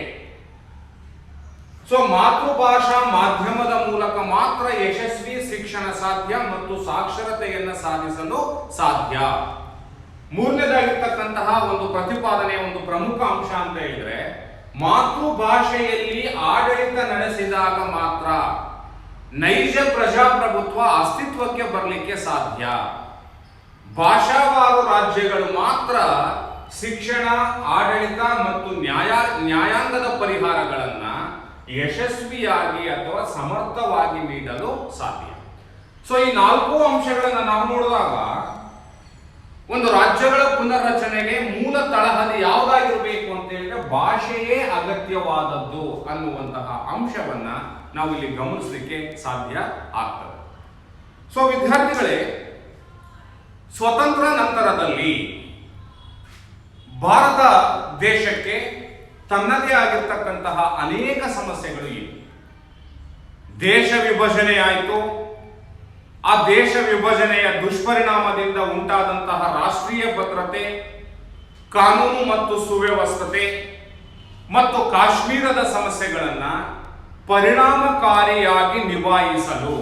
[SPEAKER 1] ಸೊ ಮಾತೃಭಾಷಾ ಮಾಧ್ಯಮದ ಮೂಲಕ ಮಾತ್ರ ಯಶಸ್ವಿ ಶಿಕ್ಷಣ ಸಾಧ್ಯ ಮತ್ತು ಸಾಕ್ಷರತೆಯನ್ನ ಸಾಧಿಸಲು ಸಾಧ್ಯ. ಮೂರನೇದಾಗಿರ್ತಕ್ಕಂತಹ ಒಂದು ಪ್ರತಿಪಾದನೆ, ಒಂದು ಪ್ರಮುಖ ಅಂಶ ಅಂತ ಹೇಳಿದ್ರೆ, ಮಾತೃಭಾಷೆಯಲ್ಲಿ ಆಡಳಿತ ನಡೆಸಿದಾಗ ಮಾತ್ರ ನೈಜ ಪ್ರಜಾಪ್ರಭುತ್ವ ಅಸ್ತಿತ್ವಕ್ಕೆ ಬರಲಿಕ್ಕೆ ಸಾಧ್ಯ. ಭಾಷಾವಾರು ರಾಜ್ಯಗಳು ಮಾತ್ರ ಶಿಕ್ಷಣ, ಆಡಳಿತ ಮತ್ತು ನ್ಯಾಯಾಂಗದ ಪರಿಹಾರಗಳನ್ನ ಯಶಸ್ವಿಯಾಗಿ ಅಥವಾ ಸಮರ್ಥವಾಗಿ ನೀಡಲು ಸಾಧ್ಯ. ಸೊ ಈ 4 ಅಂಶಗಳನ್ನ ನಾವು ನೋಡಿದಾಗ ಒಂದು ರಾಜ್ಯಗಳ ಪುನರ್ರಚನೆಗೆ ಮೂಲ ತಳಹದಿ ಯಾವುದಾಗಿರಬೇಕು ಅಂತ ಹೇಳಿದ್ರೆ ಭಾಷೆಯೇ ಅಗತ್ಯವಾದದ್ದು ಅನ್ನುವಂತಹ ಅಂಶವನ್ನ ನಾವು ಇಲ್ಲಿ ಗಮನಿಸಲಿಕ್ಕೆ ಸಾಧ್ಯ ಆಗ್ತದೆ. ಸೊ ವಿದ್ಯಾರ್ಥಿಗಳೇ, ಸ್ವತಂತ್ರ ನಂತರದಲ್ಲಿ ಭಾರತ ದೇಶಕ್ಕೆ ತನ್ನದೇ ಆಗಿರ್ತಕ್ಕಂತಹ ಅನೇಕ ಸಮಸ್ಯೆಗಳು ಇವೆ. ದೇಶ ವಿಭಜನೆ ಆಯಿತು. ಆ ದೇಶ ವಿಭಜನೆಯ ದುಷ್ಪರಿಣಾಮದಿಂದ ಉಂಟಾದಂತಹ ರಾಷ್ಟ್ರೀಯ ಭದ್ರತೆ, ಕಾನೂನು ಮತ್ತು ಸುವ್ಯವಸ್ಥತೆ ಮತ್ತು ಕಾಶ್ಮೀರದ ಸಮಸ್ಯೆಗಳನ್ನ ಪರಿಣಾಮಕಾರಿಯಾಗಿ ನಿಭಾಯಿಸಲು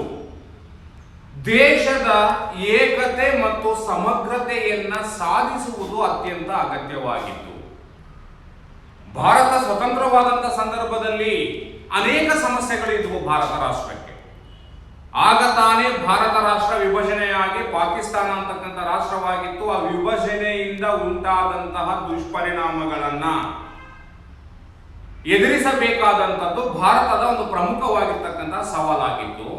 [SPEAKER 1] ದೇಶದ ಏಕತೆ ಮತ್ತು ಸಮಗ್ರತೆಯನ್ನ ಸಾಧಿಸುವುದು ಅತ್ಯಂತ ಅಗತ್ಯವಾಗಿತ್ತು. ಭಾರತ ಸ್ವತಂತ್ರವಾದಂತಹ ಸಂದರ್ಭದಲ್ಲಿ ಅನೇಕ ಸಮಸ್ಯೆಗಳಿದ್ವು ಭಾರತ ರಾಷ್ಟ್ರಕ್ಕೆ. ಆಗ ತಾನೇ ಭಾರತ ರಾಷ್ಟ್ರ ವಿಭಜನೆಯಾಗಿ ಪಾಕಿಸ್ತಾನ ಅಂತಕ್ಕಂಥ ರಾಷ್ಟ್ರವಾಗಿತ್ತು. ಆ ವಿಭಜನೆಯಿಂದ ಉಂಟಾದಂತಹ ದುಷ್ಪರಿಣಾಮಗಳನ್ನ ಎದುರಿಸಬೇಕಾದಂಥದ್ದು ಭಾರತದ ಒಂದು ಪ್ರಮುಖವಾಗಿರ್ತಕ್ಕಂತಹ ಸವಾಲಾಗಿತ್ತು.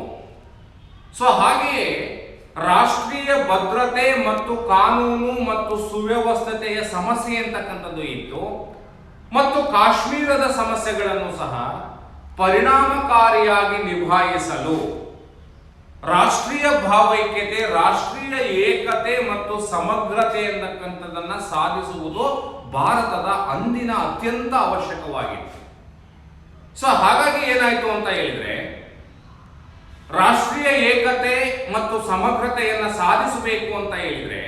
[SPEAKER 1] ಸೊ ಹಾಗೆಯೇ ರಾಷ್ಟ್ರೀಯ ಭದ್ರತೆ ಮತ್ತು ಕಾನೂನು ಮತ್ತು ಸುವ್ಯವಸ್ಥತೆಯ ಸಮಸ್ಯೆ ಅಂತಕ್ಕಂಥದ್ದು ಇತ್ತು. ಮತ್ತು ಕಾಶ್ಮೀರದ ಸಮಸ್ಯೆಗಳನ್ನು ಸಹ ಪರಿಣಾಮಕಾರಿಯಾಗಿ ನಿಭಾಯಿಸಲು ರಾಷ್ಟ್ರೀಯ ಭಾವೈಕ್ಯತೆ, ರಾಷ್ಟ್ರೀಯ ಏಕತೆ ಮತ್ತು ಸಮಗ್ರತೆ ಎನ್ನತಕ್ಕಂಥದ್ದನ್ನ ಸಾಧಿಸುವುದು ಭಾರತದ ಅಂದಿನ ಅತ್ಯಂತ ಅವಶ್ಯಕವಾಗಿತ್ತು. ಸೊ ಹಾಗಾಗಿ ಏನಾಯ್ತು ಅಂತ ಹೇಳಿದ್ರೆ, ರಾಷ್ಟ್ರೀಯ ಏಕತೆ ಮತ್ತು ಸಮಗ್ರತೆಯನ್ನ ಸಾಧಿಸಬೇಕು ಅಂತ ಹೇಳಿದ್ರೆ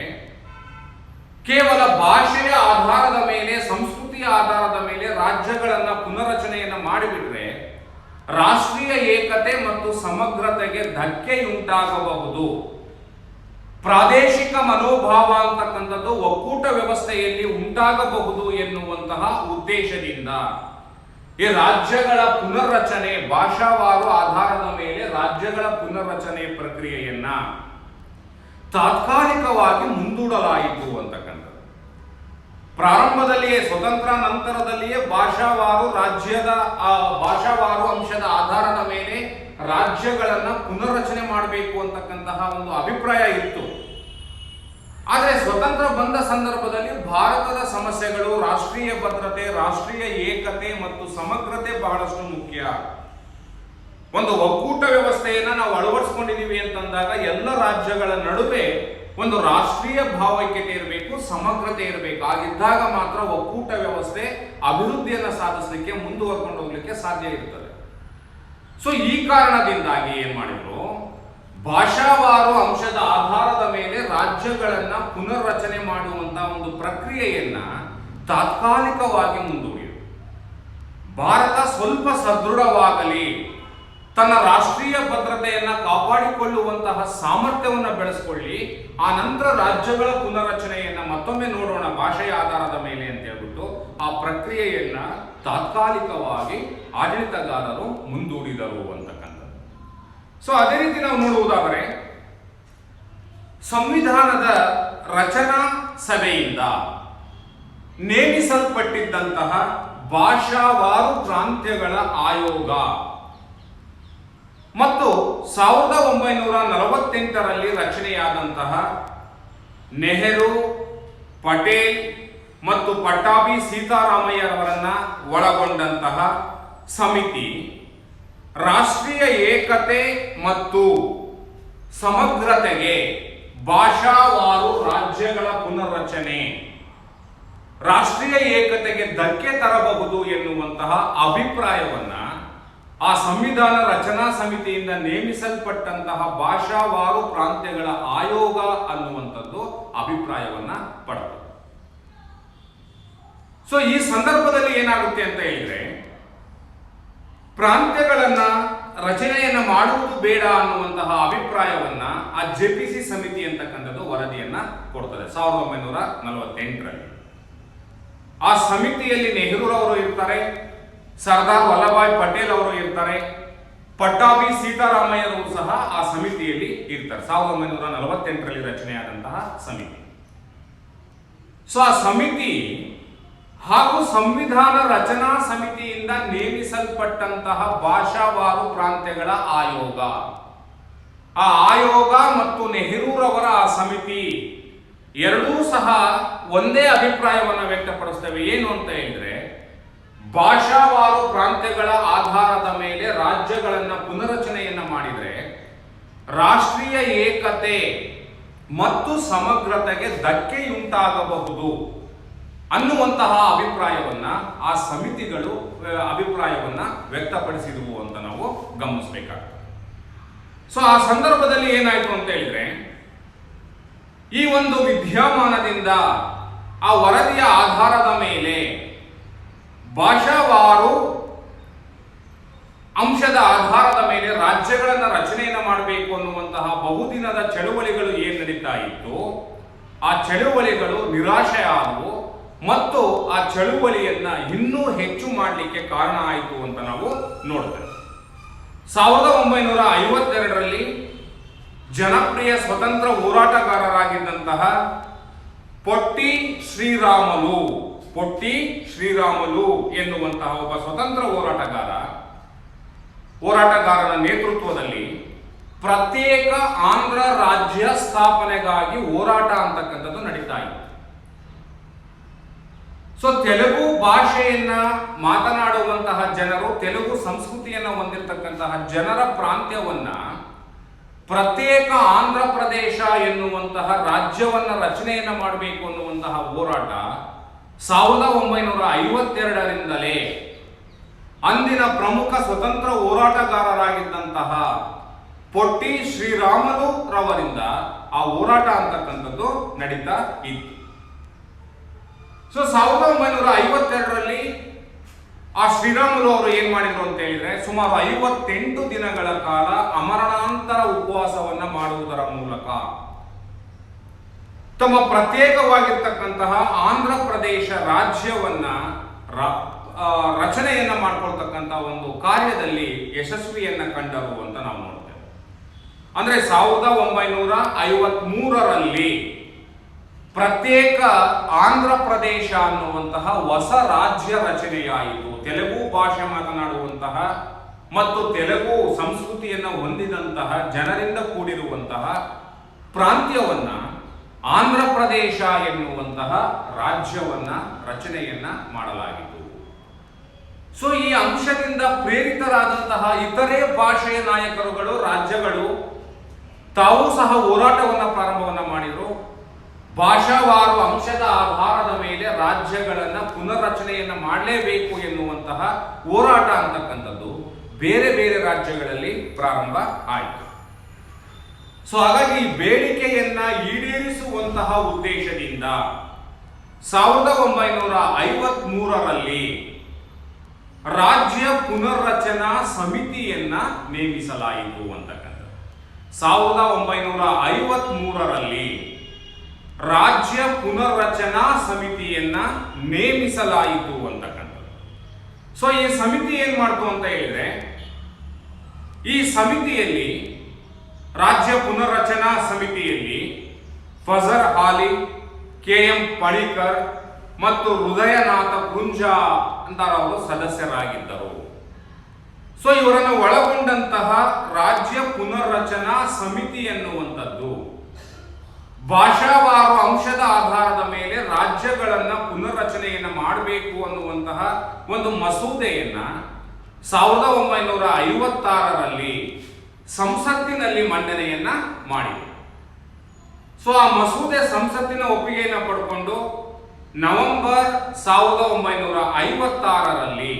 [SPEAKER 1] ಕೇವಲ ಭಾಷೆಯ ಆಧಾರದ ಮೇಲೆ, ಸಂಸ್ಕೃತಿಯ ಆಧಾರದ ಮೇಲೆ ರಾಜ್ಯಗಳನ್ನ ಪುನರ್ರಚನೆಯನ್ನ ಮಾಡಿಬಿಟ್ರೆ ರಾಷ್ಟ್ರೀಯ ಏಕತೆ ಮತ್ತು ಸಮಗ್ರತೆಗೆ ಧಕ್ಕೆಯುಂಟಾಗಬಹುದು. ಪ್ರಾದೇಶಿಕ ಮನೋಭಾವ ಅಂತಕ್ಕಂಥದ್ದು ಒಕ್ಕೂಟ ವ್ಯವಸ್ಥೆಯಲ್ಲಿ ಉಂಟಾಗಬಹುದು ಎನ್ನುವಂತಹ ಉದ್ದೇಶದಿಂದ ಈ ರಾಜ್ಯಗಳ ಪುನರ್ರಚನೆ, ಭಾಷಾವಾರು ಆಧಾರದ ಮೇಲೆ ರಾಜ್ಯಗಳ ಪುನರ್ರಚನೆ ಪ್ರಕ್ರಿಯೆಯನ್ನ ತಾತ್ಕಾಲಿಕವಾಗಿ ಮುಂದೂಡಲಾಯಿತು ಅಂತಕ್ಕಂಥದ್ದು. ಪ್ರಾರಂಭದಲ್ಲಿಯೇ, ಸ್ವತಂತ್ರ ನಂತರದಲ್ಲಿಯೇ ಭಾಷಾವಾರು ರಾಜ್ಯದ ಭಾಷಾವಾರು ಅಂಶದ ಆಧಾರದ ಮೇಲೆ ರಾಜ್ಯಗಳನ್ನ ಪುನರ್ರಚನೆ ಮಾಡಬೇಕು ಅಂತಕ್ಕಂತಹ ಒಂದು ಅಭಿಪ್ರಾಯ ಇತ್ತು. ಆದರೆ ಸ್ವತಂತ್ರ ಬಂದ ಸಂದರ್ಭದಲ್ಲಿ ಭಾರತದ ಸಮಸ್ಯೆಗಳು ರಾಷ್ಟ್ರೀಯ ಭದ್ರತೆ, ರಾಷ್ಟ್ರೀಯ ಏಕತೆ ಮತ್ತು ಸಮಗ್ರತೆ ಬಹಳಷ್ಟು ಮುಖ್ಯ. ಒಂದು ಒಕ್ಕೂಟ ವ್ಯವಸ್ಥೆಯನ್ನ ನಾವು ಅಳವಡಿಸಿಕೊಂಡಿದ್ದೀವಿ ಅಂತಂದಾಗ ಎಲ್ಲ ರಾಜ್ಯಗಳ ನಡುವೆ ಒಂದು ರಾಷ್ಟ್ರೀಯ ಭಾವೈಕ್ಯತೆ ಇರಬೇಕು, ಸಮಗ್ರತೆ ಇರಬೇಕು. ಆಗಿದ್ದಾಗ ಮಾತ್ರ ಒಕ್ಕೂಟ ವ್ಯವಸ್ಥೆ ಅಭಿವೃದ್ಧಿಯನ್ನು ಸಾಧಿಸಲಿಕ್ಕೆ ಮುಂದುವರ್ಕೊಂಡು ಹೋಗ್ಲಿಕ್ಕೆ ಸಾಧ್ಯ ಇರ್ತದೆ. ಸೊ ಈ ಕಾರಣದಿಂದಾಗಿ ಏನ್ ಮಾಡಿದ್ರು, ಭಾಷಾವಾರು ಅಂಶದ ಆಧಾರದ ಮೇಲೆ ರಾಜ್ಯಗಳನ್ನ ಪುನರ್ರಚನೆ ಮಾಡುವಂತ ಒಂದು ಪ್ರಕ್ರಿಯೆಯನ್ನ ತಾತ್ಕಾಲಿಕವಾಗಿ ಮುಂದೂಡಿದರು. ಭಾರತ ಸ್ವಲ್ಪ ಸದೃಢವಾಗಲಿ, ತನ್ನ ರಾಷ್ಟ್ರೀಯ ಭದ್ರತೆಯನ್ನ ಕಾಪಾಡಿಕೊಳ್ಳುವಂತಹ ಸಾಮರ್ಥ್ಯವನ್ನು ಬೆಳೆಸ್ಕೊಳ್ಳಿ, ಆ ನಂತರ ರಾಜ್ಯಗಳ ಪುನರ್ರಚನೆಯನ್ನ ಮತ್ತೊಮ್ಮೆ ನೋಡೋಣ ಭಾಷೆಯ ಆಧಾರದ ಮೇಲೆ ಅಂತ ಹೇಳ್ಬಿಟ್ಟು ಆ ಪ್ರಕ್ರಿಯೆಯನ್ನ ತಾತ್ಕಾಲಿಕವಾಗಿ ಆಡಳಿತಗಾರರು ಮುಂದೂಡಿದರು ಅಂತಕ್ಕಂಥದ್ದು. ಸೊ ಅದೇ ರೀತಿ ನಾವು ನೋಡುವುದಾದರೆ ಸಂವಿಧಾನದ ರಚನಾ ಸಭೆಯಿಂದ ನೇಮಿಸಲ್ಪಟ್ಟಿದ್ದಂತಹ ಭಾಷಾವಾರು ಪ್ರಾಂತ್ಯಗಳ ಆಯೋಗ ಮತ್ತು 1948ರಲ್ಲಿ ರಚನೆಯಾದಂತಹ ನೆಹರು, ಪಟೇಲ್ ಮತ್ತು ಪಟ್ಟಾಭಿ ಸೀತಾರಾಮಯ್ಯರವರನ್ನ ಒಳಗೊಂಡಂತಹ ಸಮಿತಿ ರಾಷ್ಟ್ರೀಯ ಏಕತೆ ಮತ್ತು ಸಮಗ್ರತೆಗೆ ಭಾಷಾವಾರು ರಾಜ್ಯಗಳ ಪುನರ್ರಚನೆ, ರಾಷ್ಟ್ರೀಯ ಏಕತೆಗೆ ಧಕ್ಕೆ ತರಬಹುದು ಎನ್ನುವಂತಹ ಅಭಿಪ್ರಾಯವನ್ನ ಆ ಸಂವಿಧಾನ ರಚನಾ ಸಮಿತಿಯಿಂದ ನೇಮಿಸಲ್ಪಟ್ಟಂತಹ ಭಾಷಾವಾರು ಪ್ರಾಂತ್ಯಗಳ ಆಯೋಗ ಅನ್ನುವಂಥದ್ದು ಅಭಿಪ್ರಾಯವನ್ನ ಪಡೆದು. ಸೊ ಈ ಸಂದರ್ಭದಲ್ಲಿ ಏನಾಗುತ್ತೆ ಅಂತ ಹೇಳಿದ್ರೆ, ಪ್ರಾಂತ್ಯಗಳನ್ನ ರಚನೆಯನ್ನ ಮಾಡುವುದು ಬೇಡ ಅನ್ನುವಂತಹ ಅಭಿಪ್ರಾಯವನ್ನ ಆ ಜೆಪಿಸಿ ಸಮಿತಿ ಅಂತಕ್ಕಂಥದ್ದು ವರದಿಯನ್ನ ಕೊಡ್ತದೆ 1948ರಲ್ಲಿ. ಆ ಸಮಿತಿಯಲ್ಲಿ ನೆಹರೂರವರು ಇರ್ತಾರೆ, ಸರ್ದಾರ್ ವಲ್ಲಭಾಯ್ ಪಟೇಲ್ ಅವರು ಇರ್ತಾರೆ, ಪಟ್ಟಾಭಿ ಸೀತಾರಾಮಯ್ಯರು ಸಹ ಆ ಸಮಿತಿಯಲ್ಲಿ ಇರ್ತಾರೆ. 1948ರಲ್ಲಿ ರಚನೆಯಾದಂತಹ ಸಮಿತಿ. ಸೊ ಆ ಸಮಿತಿ ಹಾಗೂ ಸಂವಿಧಾನ ರಚನಾ ಸಮಿತಿಯಿಂದ ನೇಮಿಸಲ್ಪಟ್ಟಂತಹ ಭಾಷಾವಾರು ಪ್ರಾಂತ್ಯಗಳ ಆಯೋಗ, ಆ ಆಯೋಗ ಮತ್ತು ನೆಹರೂರವರ ಆ ಸಮಿತಿ ಎರಡೂ ಸಹ ಒಂದೇ ಅಭಿಪ್ರಾಯವನ್ನು ವ್ಯಕ್ತಪಡಿಸ್ತವೆ. ಏನು ಅಂತ ಹೇಳಿದ್ರೆ, ಭಾಷಾವಾರು ಪ್ರಾಂತ್ಯಗಳ ಆಧಾರದ ಮೇಲೆ ರಾಜ್ಯಗಳನ್ನ ಪುನರಚನೆಯನ್ನ ಮಾಡಿದರೆ ರಾಷ್ಟ್ರೀಯ ಏಕತೆ ಮತ್ತು ಸಮಗ್ರತೆಗೆ ಧಕ್ಕೆಯುಂಟಾಗಬಹುದು ಅನ್ನುವಂತಹ ಅಭಿಪ್ರಾಯವನ್ನ ಆ ಸಮಿತಿಗಳು ಅಭಿಪ್ರಾಯವನ್ನ ವ್ಯಕ್ತಪಡಿಸಿದವು ಅಂತ ನಾವು ಗಮನಿಸಬೇಕಾಗ್ತದೆ. ಸೊ ಆ ಸಂದರ್ಭದಲ್ಲಿ ಏನಾಯ್ತು ಅಂತ ಹೇಳಿದ್ರೆ, ಈ ಒಂದು ವಿದ್ಯಮಾನದಿಂದ ಆ ವರದಿಯ ಆಧಾರದ ಮೇಲೆ ಭಾಷಾವಾರು ಅಂಶದ ಆಧಾರದ ಮೇಲೆ ರಾಜ್ಯಗಳನ್ನು ರಚನೆಯನ್ನು ಮಾಡಬೇಕು ಅನ್ನುವಂತಹ ಬಹುದಿನದ ಚಳುವಳಿಗಳು ಏನು ನಡೀತಾ ಇತ್ತು, ಆ ಚಳುವಳಿಗಳು ನಿರಾಶೆ ಆದವು ಮತ್ತು ಆ ಚಳುವಳಿಯನ್ನ ಇನ್ನೂ ಹೆಚ್ಚು ಮಾಡಲಿಕ್ಕೆ ಕಾರಣ ಆಯಿತು ಅಂತ ನಾವು ನೋಡ್ತೇವೆ. 1952ರಲ್ಲಿ ಜನಪ್ರಿಯ ಸ್ವತಂತ್ರ ಹೋರಾಟಗಾರರಾಗಿದ್ದಂತಹ ಪೊಟ್ಟಿ ಶ್ರೀರಾಮುಲು ಎನ್ನುವಂತಹ ಒಬ್ಬ ಸ್ವತಂತ್ರ ಹೋರಾಟಗಾರನ ನೇತೃತ್ವದಲ್ಲಿ ಪ್ರತ್ಯೇಕ ಆಂಧ್ರ ರಾಜ್ಯ ಸ್ಥಾಪನೆಗಾಗಿ ಹೋರಾಟ ಅಂತಕ್ಕಂಥದ್ದು ನಡೀತಾ ಇತ್ತು. ಸೊ ತೆಲುಗು ಭಾಷೆಯನ್ನ ಮಾತನಾಡುವಂತಹ ಜನರು, ತೆಲುಗು ಸಂಸ್ಕೃತಿಯನ್ನ ಹೊಂದಿರತಕ್ಕಂತಹ ಜನರ ಪ್ರಾಂತ್ಯವನ್ನ ಪ್ರತ್ಯೇಕ ಆಂಧ್ರ ಪ್ರದೇಶ ಎನ್ನುವಂತಹ ರಾಜ್ಯವನ್ನ ರಚನೆಯನ್ನ ಮಾಡಬೇಕು ಅನ್ನುವಂತಹ ಹೋರಾಟ 1952ರಿಂದಲೇ ಅಂದಿನ ಪ್ರಮುಖ ಸ್ವತಂತ್ರ ಹೋರಾಟಗಾರರಾಗಿದ್ದಂತಹ ಪೊಟ್ಟಿ ಶ್ರೀರಾಮುಲು ರವರಿಂದ ಆ ಹೋರಾಟ ಅಂತಕ್ಕಂಥದ್ದು ನಡೀತಾ ಇತ್ತು. ಸೊ 1952ರಲ್ಲಿ ಆ ಶ್ರೀರಾಮುಲು ಅವರು ಏನ್ ಮಾಡಿದ್ರು ಅಂತ ಹೇಳಿದ್ರೆ, ಸುಮಾರು 58 ದಿನಗಳ ಕಾಲ ಅಮರಣಾಂತರ ಉಪವಾಸವನ್ನ ಮಾಡುವುದರ ಮೂಲಕ ತಮ್ಮ ಪ್ರತ್ಯೇಕವಾಗಿರ್ತಕ್ಕಂತಹ ಆಂಧ್ರ ಪ್ರದೇಶ ರಾಜ್ಯವನ್ನ ರಚನೆಯನ್ನ ಮಾಡ್ಕೊಳ್ತಕ್ಕಂತಹ ಒಂದು ಕಾರ್ಯದಲ್ಲಿ ಯಶಸ್ವಿಯನ್ನ ಕಂಡರು ಅಂತ ನಾವು ನೋಡ್ತೇವೆ. ಅಂದ್ರೆ 1953ರಲ್ಲಿ ಪ್ರತ್ಯೇಕ ಆಂಧ್ರ ಪ್ರದೇಶ ಅನ್ನುವಂತಹ ಹೊಸ ರಾಜ್ಯ ರಚನೆಯಾಯಿತು. ತೆಲುಗು ಭಾಷೆ ಮಾತನಾಡುವಂತಹ ಮತ್ತು ತೆಲುಗು ಸಂಸ್ಕೃತಿಯನ್ನ ಹೊಂದಿದಂತಹ ಜನರಿಂದ ಕೂಡಿರುವಂತಹ ಪ್ರಾಂತ್ಯವನ್ನ ಆಂಧ್ರ ಪ್ರದೇಶ ಎನ್ನುವಂತಹ ರಾಜ್ಯವನ್ನ ರಚನೆಯನ್ನ ಮಾಡಲಾಗಿತ್ತು. ಸೊ ಈ ಅಂಶದಿಂದ ಪ್ರೇರಿತರಾದಂತಹ ಇತರೆ ಭಾಷೆಯ ನಾಯಕರುಗಳು, ರಾಜ್ಯಗಳು ತಾವು ಸಹ ಹೋರಾಟವನ್ನ ಪ್ರಾರಂಭವನ್ನ ಮಾಡಿದರು. ಭಾಷಾವಾರು ಅಂಶದ ಆಧಾರದ ಮೇಲೆ ರಾಜ್ಯಗಳನ್ನ ಪುನರ್ರಚನೆಯನ್ನ ಮಾಡಲೇಬೇಕು ಎನ್ನುವಂತಹ ಹೋರಾಟ ಅಂತಕ್ಕಂಥದ್ದು ಬೇರೆ ಬೇರೆ ರಾಜ್ಯಗಳಲ್ಲಿ ಪ್ರಾರಂಭ ಆಯಿತು. ಸೊ ಹಾಗಾಗಿ ಈ ಬೇಡಿಕೆಯನ್ನ ಈಡೇರಿಸುವಂತಹ ಉದ್ದೇಶದಿಂದ 1953ರಲ್ಲಿ ರಾಜ್ಯ ಪುನರ್ರಚನಾ ಸಮಿತಿಯನ್ನ ನೇಮಿಸಲಾಯಿತು ಅಂತಕ್ಕಂಥದ್ದು. 1953ರಲ್ಲಿ ರಾಜ್ಯ ಪುನರ್ರಚನಾ ಸಮಿತಿಯನ್ನ ನೇಮಿಸಲಾಯಿತು ಅಂತಕ್ಕಂಥದ್ದು. ಸೊ ಈ ಸಮಿತಿ ಏನ್ ಮಾಡ್ತು ಅಂತ ಹೇಳಿದ್ರೆ, ಈ ಸಮಿತಿಯಲ್ಲಿ ರಾಜ್ಯ ಪುನರ್ರಚನಾ ಸಮಿತಿಯಲ್ಲಿ ಫಜರ್ ಆಲಿ, KM ಪಣಿಕರ್ ಮತ್ತು ಹೃದಯನಾಥ ಪುಂಜಾ ಅಂತವರು ಸದಸ್ಯರಾಗಿದ್ದರು. ಸೊ ಇವರನ್ನು ಒಳಗೊಂಡಂತಹ ರಾಜ್ಯ ಪುನರ್ರಚನಾ ಸಮಿತಿ ಎನ್ನುವಂಥದ್ದು ಭಾಷಾವಾರು ಅಂಶದ ಆಧಾರದ ಮೇಲೆ ರಾಜ್ಯಗಳನ್ನ ಪುನರ್ರಚನೆಯನ್ನ ಮಾಡಬೇಕು ಅನ್ನುವಂತಹ ಒಂದು ಮಸೂದೆಯನ್ನ 1956ರಲ್ಲಿ ಸಂಸತ್ತಿನಲ್ಲಿ ಮಂಡನೆಯನ್ನ ಮಾಡಿದೆ. ಸೊ ಆ ಮಸೂದೆ ಸಂಸತ್ತಿನ ಒಪ್ಪಿಗೆಯನ್ನು ಪಡ್ಕೊಂಡು ನವೆಂಬರ್ 1956ರಲ್ಲಿ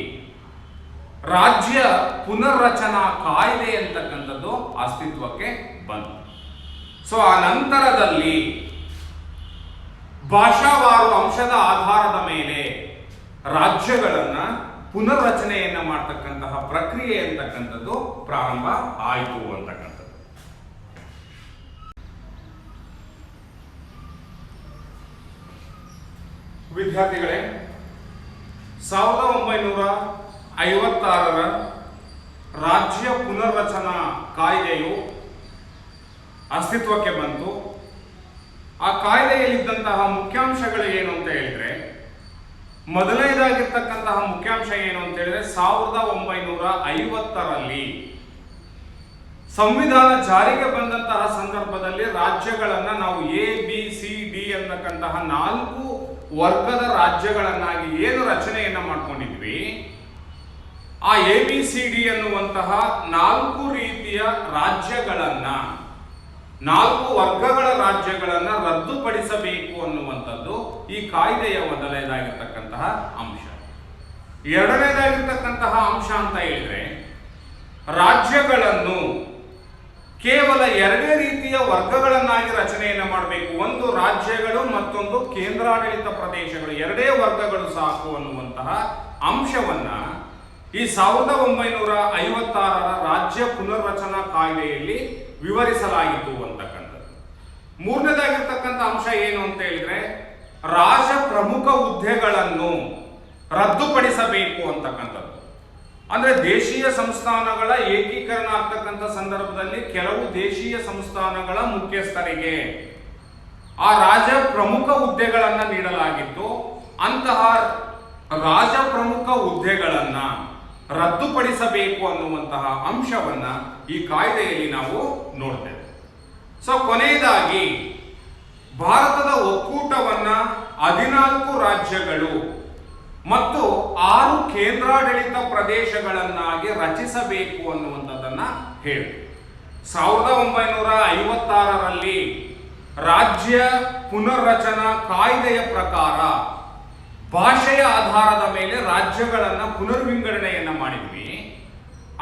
[SPEAKER 1] ರಾಜ್ಯ ಪುನರ್ರಚನಾ ಕಾಯ್ದೆ ಅಂತಕ್ಕಂಥದ್ದು ಅಸ್ತಿತ್ವಕ್ಕೆ ಬಂತು. ಸೊ ಆ ನಂತರದಲ್ಲಿ ಭಾಷಾವಾರು ಅಂಶದ ಆಧಾರದ ಮೇಲೆ ರಾಜ್ಯಗಳನ್ನ ಪುನರ್ರಚನೆಯನ್ನ ಮಾಡತಕ್ಕಂತಹ ಪ್ರಕ್ರಿಯೆ ಅಂತಕ್ಕಂಥದ್ದು ಪ್ರಾರಂಭ ಆಯಿತು ಅಂತಕ್ಕಂಥದ್ದು. ವಿದ್ಯಾರ್ಥಿಗಳೇ, 1956ರ ರಾಜ್ಯ ಪುನರ್ರಚನಾ ಕಾಯ್ದೆಯು ಅಸ್ತಿತ್ವಕ್ಕೆ ಬಂತು. ಆ ಕಾಯ್ದೆಯಲ್ಲಿದ್ದಂತಹ ಮುಖ್ಯಾಂಶಗಳು ಏನು ಅಂತ ಹೇಳಿದ್ರೆ, ಮೊದಲನೇದಾಗಿರ್ತಕ್ಕಂತಹ ಮುಖ್ಯಾಂಶ ಏನು ಅಂತ ಹೇಳಿದ್ರೆ 1950ರಲ್ಲಿ ಸಂವಿಧಾನ ಜಾರಿಗೆ ಬಂದಂತಹ ಸಂದರ್ಭದಲ್ಲಿ ರಾಜ್ಯಗಳನ್ನ ನಾವು ABCD ಅನ್ನತಕ್ಕಂತಹ 4 ವರ್ಗದ ರಾಜ್ಯಗಳನ್ನಾಗಿ ಏನು ರಚನೆಯನ್ನ ಮಾಡ್ಕೊಂಡಿದ್ವಿ, ಆ ABCD ಅನ್ನುವಂತಹ 4 ರೀತಿಯ ರಾಜ್ಯಗಳನ್ನ, 4 ವರ್ಗಗಳ ರಾಜ್ಯಗಳನ್ನ ರದ್ದುಪಡಿಸಬೇಕು ಅನ್ನುವಂಥದ್ದು ಈ ಕಾಯ್ದೆಯ ಮೊದಲನೇದಾಗಿರ್ತಕ್ಕಂತಹ ಅಂಶ. ಎರಡನೇದಾಗಿರ್ತಕ್ಕಂತಹ ಅಂಶ ಅಂತ ಹೇಳಿದ್ರೆ, ರಾಜ್ಯಗಳನ್ನು ಕೇವಲ 2 ರೀತಿಯ ವರ್ಗಗಳನ್ನಾಗಿ ರಚನೆಯನ್ನ ಮಾಡಬೇಕು. ಒಂದು ರಾಜ್ಯಗಳು, ಮತ್ತೊಂದು ಕೇಂದ್ರಾಡಳಿತ ಪ್ರದೇಶಗಳು, 2 ವರ್ಗಗಳು ಸಾಕು ಅನ್ನುವಂತಹ ಅಂಶವನ್ನ ಈ 1956ರ ರಾಜ್ಯ ಪುನರ್ರಚನಾ ಕಾಯ್ದೆಯಲ್ಲಿ ವಿವರಿಸಲಾಗಿತ್ತು ಅಂತಕ್ಕಂಥದ್ದು. ಮೂರನೇದಾಗಿರ್ತಕ್ಕಂಥ ಅಂಶ ಏನು ಅಂತ ಹೇಳಿದ್ರೆ, ರಾಜ ಪ್ರಮುಖ ಹುದ್ದೆಗಳನ್ನು ರದ್ದುಪಡಿಸಬೇಕು ಅಂತಕ್ಕಂಥದ್ದು. ಅಂದ್ರೆ ದೇಶೀಯ ಸಂಸ್ಥಾನಗಳ ಏಕೀಕರಣ ಆಗ್ತಕ್ಕಂಥ ಸಂದರ್ಭದಲ್ಲಿ ಕೆಲವು ದೇಶೀಯ ಸಂಸ್ಥಾನಗಳ ಮುಖ್ಯಸ್ಥರಿಗೆ ಆ ರಾಜ ಪ್ರಮುಖ ಹುದ್ದೆಗಳನ್ನ ನೀಡಲಾಗಿತ್ತು. ಅಂತಹ ರಾಜ ಪ್ರಮುಖ ಹುದ್ದೆಗಳನ್ನ ರದ್ದುಪಡಿಸಬೇಕು ಅನ್ನುವಂತಹ ಅಂಶವನ್ನ ಈ ಕಾಯ್ದೆಯಲ್ಲಿ ನಾವು ನೋಡ್ತೇವೆ. ಸೊ ಕೊನೆಯದಾಗಿ ಭಾರತದ ಒಕ್ಕೂಟವನ್ನ 14 ರಾಜ್ಯಗಳು ಮತ್ತು 6 ಕೇಂದ್ರಾಡಳಿತ ಪ್ರದೇಶಗಳನ್ನಾಗಿ ರಚಿಸಬೇಕು ಅನ್ನುವಂಥದ್ದನ್ನ ಹೇಳಿ 1956ರಲ್ಲಿ ರಾಜ್ಯ ಪುನರ್ರಚನಾ ಕಾಯ್ದೆಯ ಪ್ರಕಾರ ಭಾಷೆಯ ಆಧಾರದ ಮೇಲೆ ರಾಜ್ಯಗಳನ್ನ ಪುನರ್ವಿಂಗಡಣೆಯನ್ನ ಮಾಡಿದ್ವಿ.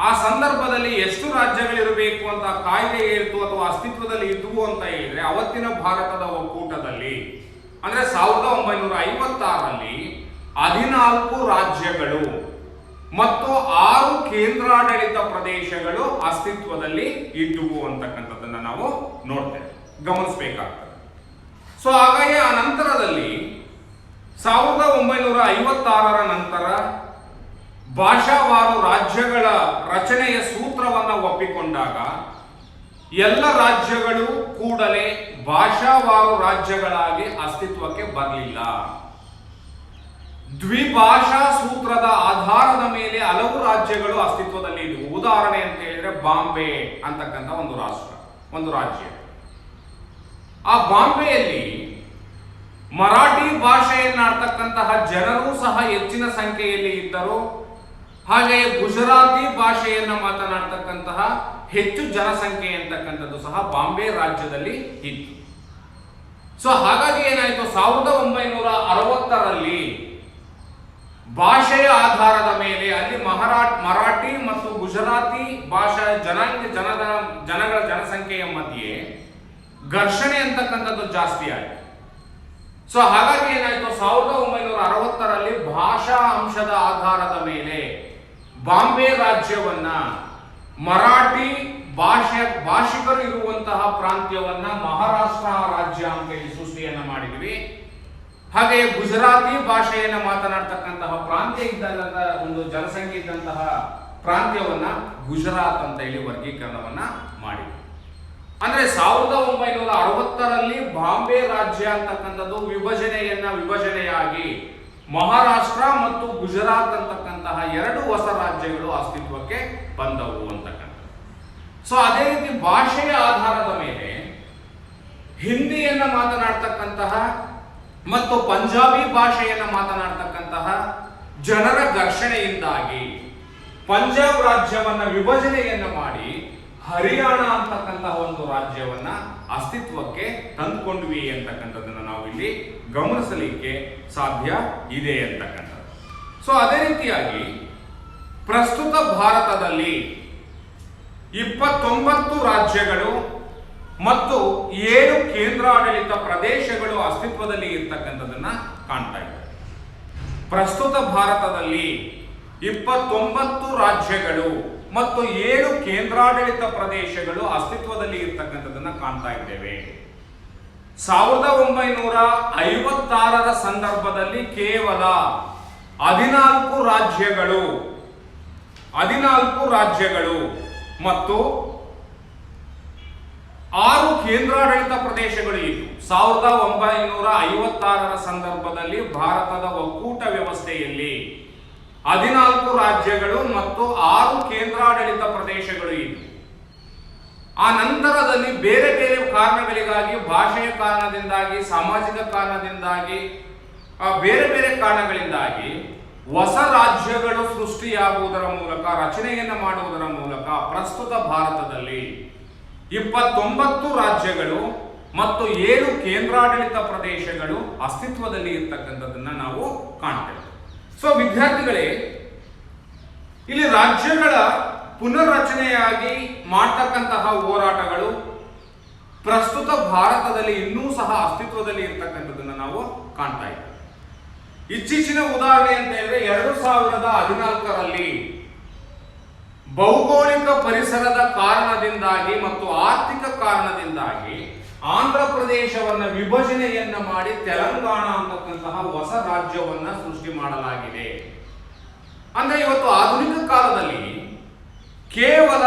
[SPEAKER 1] ಆ ಸಂದರ್ಭದಲ್ಲಿ ಎಷ್ಟು ರಾಜ್ಯಗಳಿರಬೇಕು ಅಂತ ಕಾಯ್ದೆ ಹೇಳ್ತು ಅಥವಾ ಅಸ್ತಿತ್ವದಲ್ಲಿ ಇದ್ವು ಅಂತ ಹೇಳಿದ್ರೆ, ಅವತ್ತಿನ ಭಾರತದ ಒಕ್ಕೂಟದಲ್ಲಿ ಅಂದ್ರೆ 1956ರಲ್ಲಿ 14 ರಾಜ್ಯಗಳು ಮತ್ತು 6 ಕೇಂದ್ರಾಡಳಿತ ಪ್ರದೇಶಗಳು ಅಸ್ತಿತ್ವದಲ್ಲಿ ಇದ್ದುವು ಅಂತಕ್ಕಂಥದ್ದನ್ನ ನಾವು ನೋಡ್ತೇವೆ, ಗಮನಿಸಬೇಕಾಗ್ತದೆ. ಸೊ ಹಾಗಾಗಿ ಆ ನಂತರದಲ್ಲಿ 1956ರ ನಂತರ ಭಾಷಾವಾರು ರಾಜ್ಯಗಳ ರಚನೆಯ ಸೂತ್ರವನ್ನು ಒಪ್ಪಿಕೊಂಡಾಗ ಎಲ್ಲ ರಾಜ್ಯಗಳು ಕೂಡಲೇ ಭಾಷಾವಾರು ರಾಜ್ಯಗಳಾಗಿ ಅಸ್ತಿತ್ವಕ್ಕೆ ಬರಲಿಲ್ಲ. ದ್ವಿಭಾಷಾ ಸೂತ್ರದ ಆಧಾರದ ಮೇಲೆ ಹಲವು ರಾಜ್ಯಗಳು ಅಸ್ತಿತ್ವದಲ್ಲಿ ಇದ್ವು. ಉದಾಹರಣೆ ಅಂತ ಹೇಳಿದ್ರೆ ಬಾಂಬೆ ಅಂತಕ್ಕಂಥ ಒಂದು ರಾಜ್ಯ. ಆ ಬಾಂಬೆಯಲ್ಲಿ ಮರಾಠಿ ಭಾಷೆಯನ್ನಾಡ್ತಕ್ಕಂತಹ ಜನರು ಸಹ ಹೆಚ್ಚಿನ ಸಂಖ್ಯೆಯಲ್ಲಿ ಇದ್ದರು. ಹಾಗೆಯೇ ಗುಜರಾತಿ ಭಾಷೆಯನ್ನ ಸೊ ಹಾಗಾಗಿ ಏನಾಯಿತು, 1960ರಲ್ಲಿ ಭಾಷೆಯ ಆಧಾರದ ಮೇಲೆ ಅಲ್ಲಿ ಮರಾಠಿ ಮತ್ತು ಗುಜರಾತಿ ಭಾಷಾ ಜನಗಳ ಜನಸಂಖ್ಯೆಯ ಮಧ್ಯೆ ಘರ್ಷಣೆ ಅಂತಕ್ಕಂಥದ್ದು ಜಾಸ್ತಿ ಆಯಿತು. ಸೊ ಹಾಗಾಗಿ ಏನಾಯಿತು, 1960ರಲ್ಲಿ ಭಾಷಾ ಅಂಶದ ಆಧಾರದ ಮೇಲೆ ಬಾಂಬೆ ರಾಜ್ಯವನ್ನ, ಮರಾಠಿ ಭಾಷಿಕರು ಇರುವಂತಹ ಪ್ರಾಂತ್ಯವನ್ನ ಮಹಾರಾಷ್ಟ್ರ ರಾಜ್ಯ ಅಂತ ಹೇಳಿ ಸೃಷ್ಟಿಯನ್ನ ಮಾಡಿದ್ವಿ. ಹಾಗೆ ಗುಜರಾತಿ ಭಾಷೆಯನ್ನ ಮಾತನಾಡ್ತಕ್ಕಂತಹ ಪ್ರಾಂತ್ಯ ಇದ್ದಂತಹ ಒಂದು ಜನಸಂಖ್ಯೆ ಇದ್ದಂತಹ ಪ್ರಾಂತ್ಯವನ್ನ ಗುಜರಾತ್ ಅಂತ ಹೇಳಿ ವರ್ಗೀಕರಣವನ್ನ ಮಾಡಿದ್ವಿ. ಅಂದ್ರೆ 1960ರಲ್ಲಿ ಬಾಂಬೆ ರಾಜ್ಯ ಅಂತಕ್ಕಂಥದ್ದು ವಿಭಜನೆಯಾಗಿ ಮಹಾರಾಷ್ಟ್ರ ಮತ್ತು ಗುಜರಾತ್ ಅಂತಕ್ಕಂತಹ ಎರಡು ಹೊಸ ರಾಜ್ಯಗಳು ಅಸ್ತಿತ್ವಕ್ಕೆ ಬಂದವು ಅಂತಕ್ಕಂಥ. ಸೊ ಅದೇ ರೀತಿ ಭಾಷೆಯ ಆಧಾರದ ಮೇಲೆ ಹಿಂದಿಯನ್ನ ಮಾತನಾಡ್ತಕ್ಕಂತಹ ಮತ್ತು ಪಂಜಾಬಿ ಭಾಷೆಯನ್ನ ಮಾತನಾಡ್ತಕ್ಕಂತಹ ಜನರ ಘರ್ಷಣೆಯಿಂದಾಗಿ ಪಂಜಾಬ್ ರಾಜ್ಯವನ್ನ ವಿಭಜನೆಯನ್ನ ಮಾಡಿ ಹರಿಯಾಣ ಅಂತಕ್ಕಂತಹ ಒಂದು ರಾಜ್ಯವನ್ನ ಅಸ್ತಿತ್ವಕ್ಕೆ ತಂದುಕೊಂಡ್ವಿ ಅಂತಕ್ಕಂಥದ್ದನ್ನ ನಾವು ಇಲ್ಲಿ ಗಮನಿಸಲಿಕ್ಕೆ ಸಾಧ್ಯ ಇದೆ ಅಂತಕ್ಕಂಥದ್ದು. ಸೊ ಅದೇ ರೀತಿಯಾಗಿ ಪ್ರಸ್ತುತ ಭಾರತದಲ್ಲಿ 29 ರಾಜ್ಯಗಳು ಮತ್ತು 7 ಕೇಂದ್ರಾಡಳಿತ ಪ್ರದೇಶಗಳು ಅಸ್ತಿತ್ವದಲ್ಲಿ ಇರ್ತಕ್ಕಂಥದ್ದನ್ನ ಕಾಣ್ತಾ ಇದ್ದಾರೆ. ಪ್ರಸ್ತುತ ಭಾರತದಲ್ಲಿ 29 ರಾಜ್ಯಗಳು ಮತ್ತು 7 ಕೇಂದ್ರಾಡಳಿತ ಪ್ರದೇಶಗಳು ಅಸ್ತಿತ್ವದಲ್ಲಿ ಇರ್ತಕ್ಕಂಥದ್ದನ್ನ ಕಾಣ್ತಾ ಇದ್ದೇವೆ. 1956ರ ಸಂದರ್ಭದಲ್ಲಿ ಕೇವಲ 14 ರಾಜ್ಯಗಳು ಮತ್ತು 6 ಕೇಂದ್ರಾಡಳಿತ ಪ್ರದೇಶಗಳು ಇತ್ತು. 1956ರ ಸಂದರ್ಭದಲ್ಲಿ ಭಾರತದ ಒಕ್ಕೂಟ ವ್ಯವಸ್ಥೆಯಲ್ಲಿ 14 ರಾಜ್ಯಗಳು ಮತ್ತು 6 ಕೇಂದ್ರಾಡಳಿತ ಪ್ರದೇಶಗಳು ಇತ್ತು. ಆ ನಂತರದಲ್ಲಿ ಬೇರೆ ಬೇರೆ ಕಾರಣಗಳಿಗಾಗಿ, ಭಾಷೆಯ ಕಾರಣದಿಂದಾಗಿ, ಸಾಮಾಜಿಕ ಕಾರಣದಿಂದಾಗಿ, ಬೇರೆ ಬೇರೆ ಕಾರಣಗಳಿಂದಾಗಿ ಹೊಸ ರಾಜ್ಯಗಳು ಸೃಷ್ಟಿಯಾಗುವುದರ ಮೂಲಕ, ರಚನೆಯನ್ನು ಮಾಡುವುದರ ಮೂಲಕ ಪ್ರಸ್ತುತ ಭಾರತದಲ್ಲಿ 29 ರಾಜ್ಯಗಳು ಮತ್ತು 7 ಕೇಂದ್ರಾಡಳಿತ ಪ್ರದೇಶಗಳು ಅಸ್ತಿತ್ವದಲ್ಲಿ ಇರ್ತಕ್ಕಂಥದ್ದನ್ನ ನಾವು ಕಾಣ್ತೇವೆ. ಸೊ ವಿದ್ಯಾರ್ಥಿಗಳೇ, ಇಲ್ಲಿ ರಾಜ್ಯಗಳ ಪುನರ್ರಚನೆಯಾಗಿ ಮಾಡ್ತಕ್ಕಂತಹ ಹೋರಾಟಗಳು ಪ್ರಸ್ತುತ ಭಾರತದಲ್ಲಿ ಇನ್ನೂ ಸಹ ಅಸ್ತಿತ್ವದಲ್ಲಿ ಇರ್ತಕ್ಕಂಥದ್ದನ್ನ ನಾವು ಕಾಣ್ತಾ ಇದ್ದೇವೆ. ಇತ್ತೀಚಿನ ಉದಾಹರಣೆ ಅಂತ ಹೇಳಿದ್ರೆ 2014ರಲ್ಲಿ ಭೌಗೋಳಿಕ ಪರಿಸರದ ಕಾರಣದಿಂದಾಗಿ ಮತ್ತು ಆರ್ಥಿಕ ಕಾರಣದಿಂದಾಗಿ ಆಂಧ್ರ ಪ್ರದೇಶವನ್ನ ವಿಭಜನೆಯನ್ನ ಮಾಡಿ ತೆಲಂಗಾಣ ಅಂತಕ್ಕಂತಹ ಹೊಸ ರಾಜ್ಯವನ್ನ ಸೃಷ್ಟಿ ಮಾಡಲಾಗಿದೆ. ಅಂದ್ರೆ ಇವತ್ತು ಆಧುನಿಕ ಕಾಲದಲ್ಲಿ ಕೇವಲ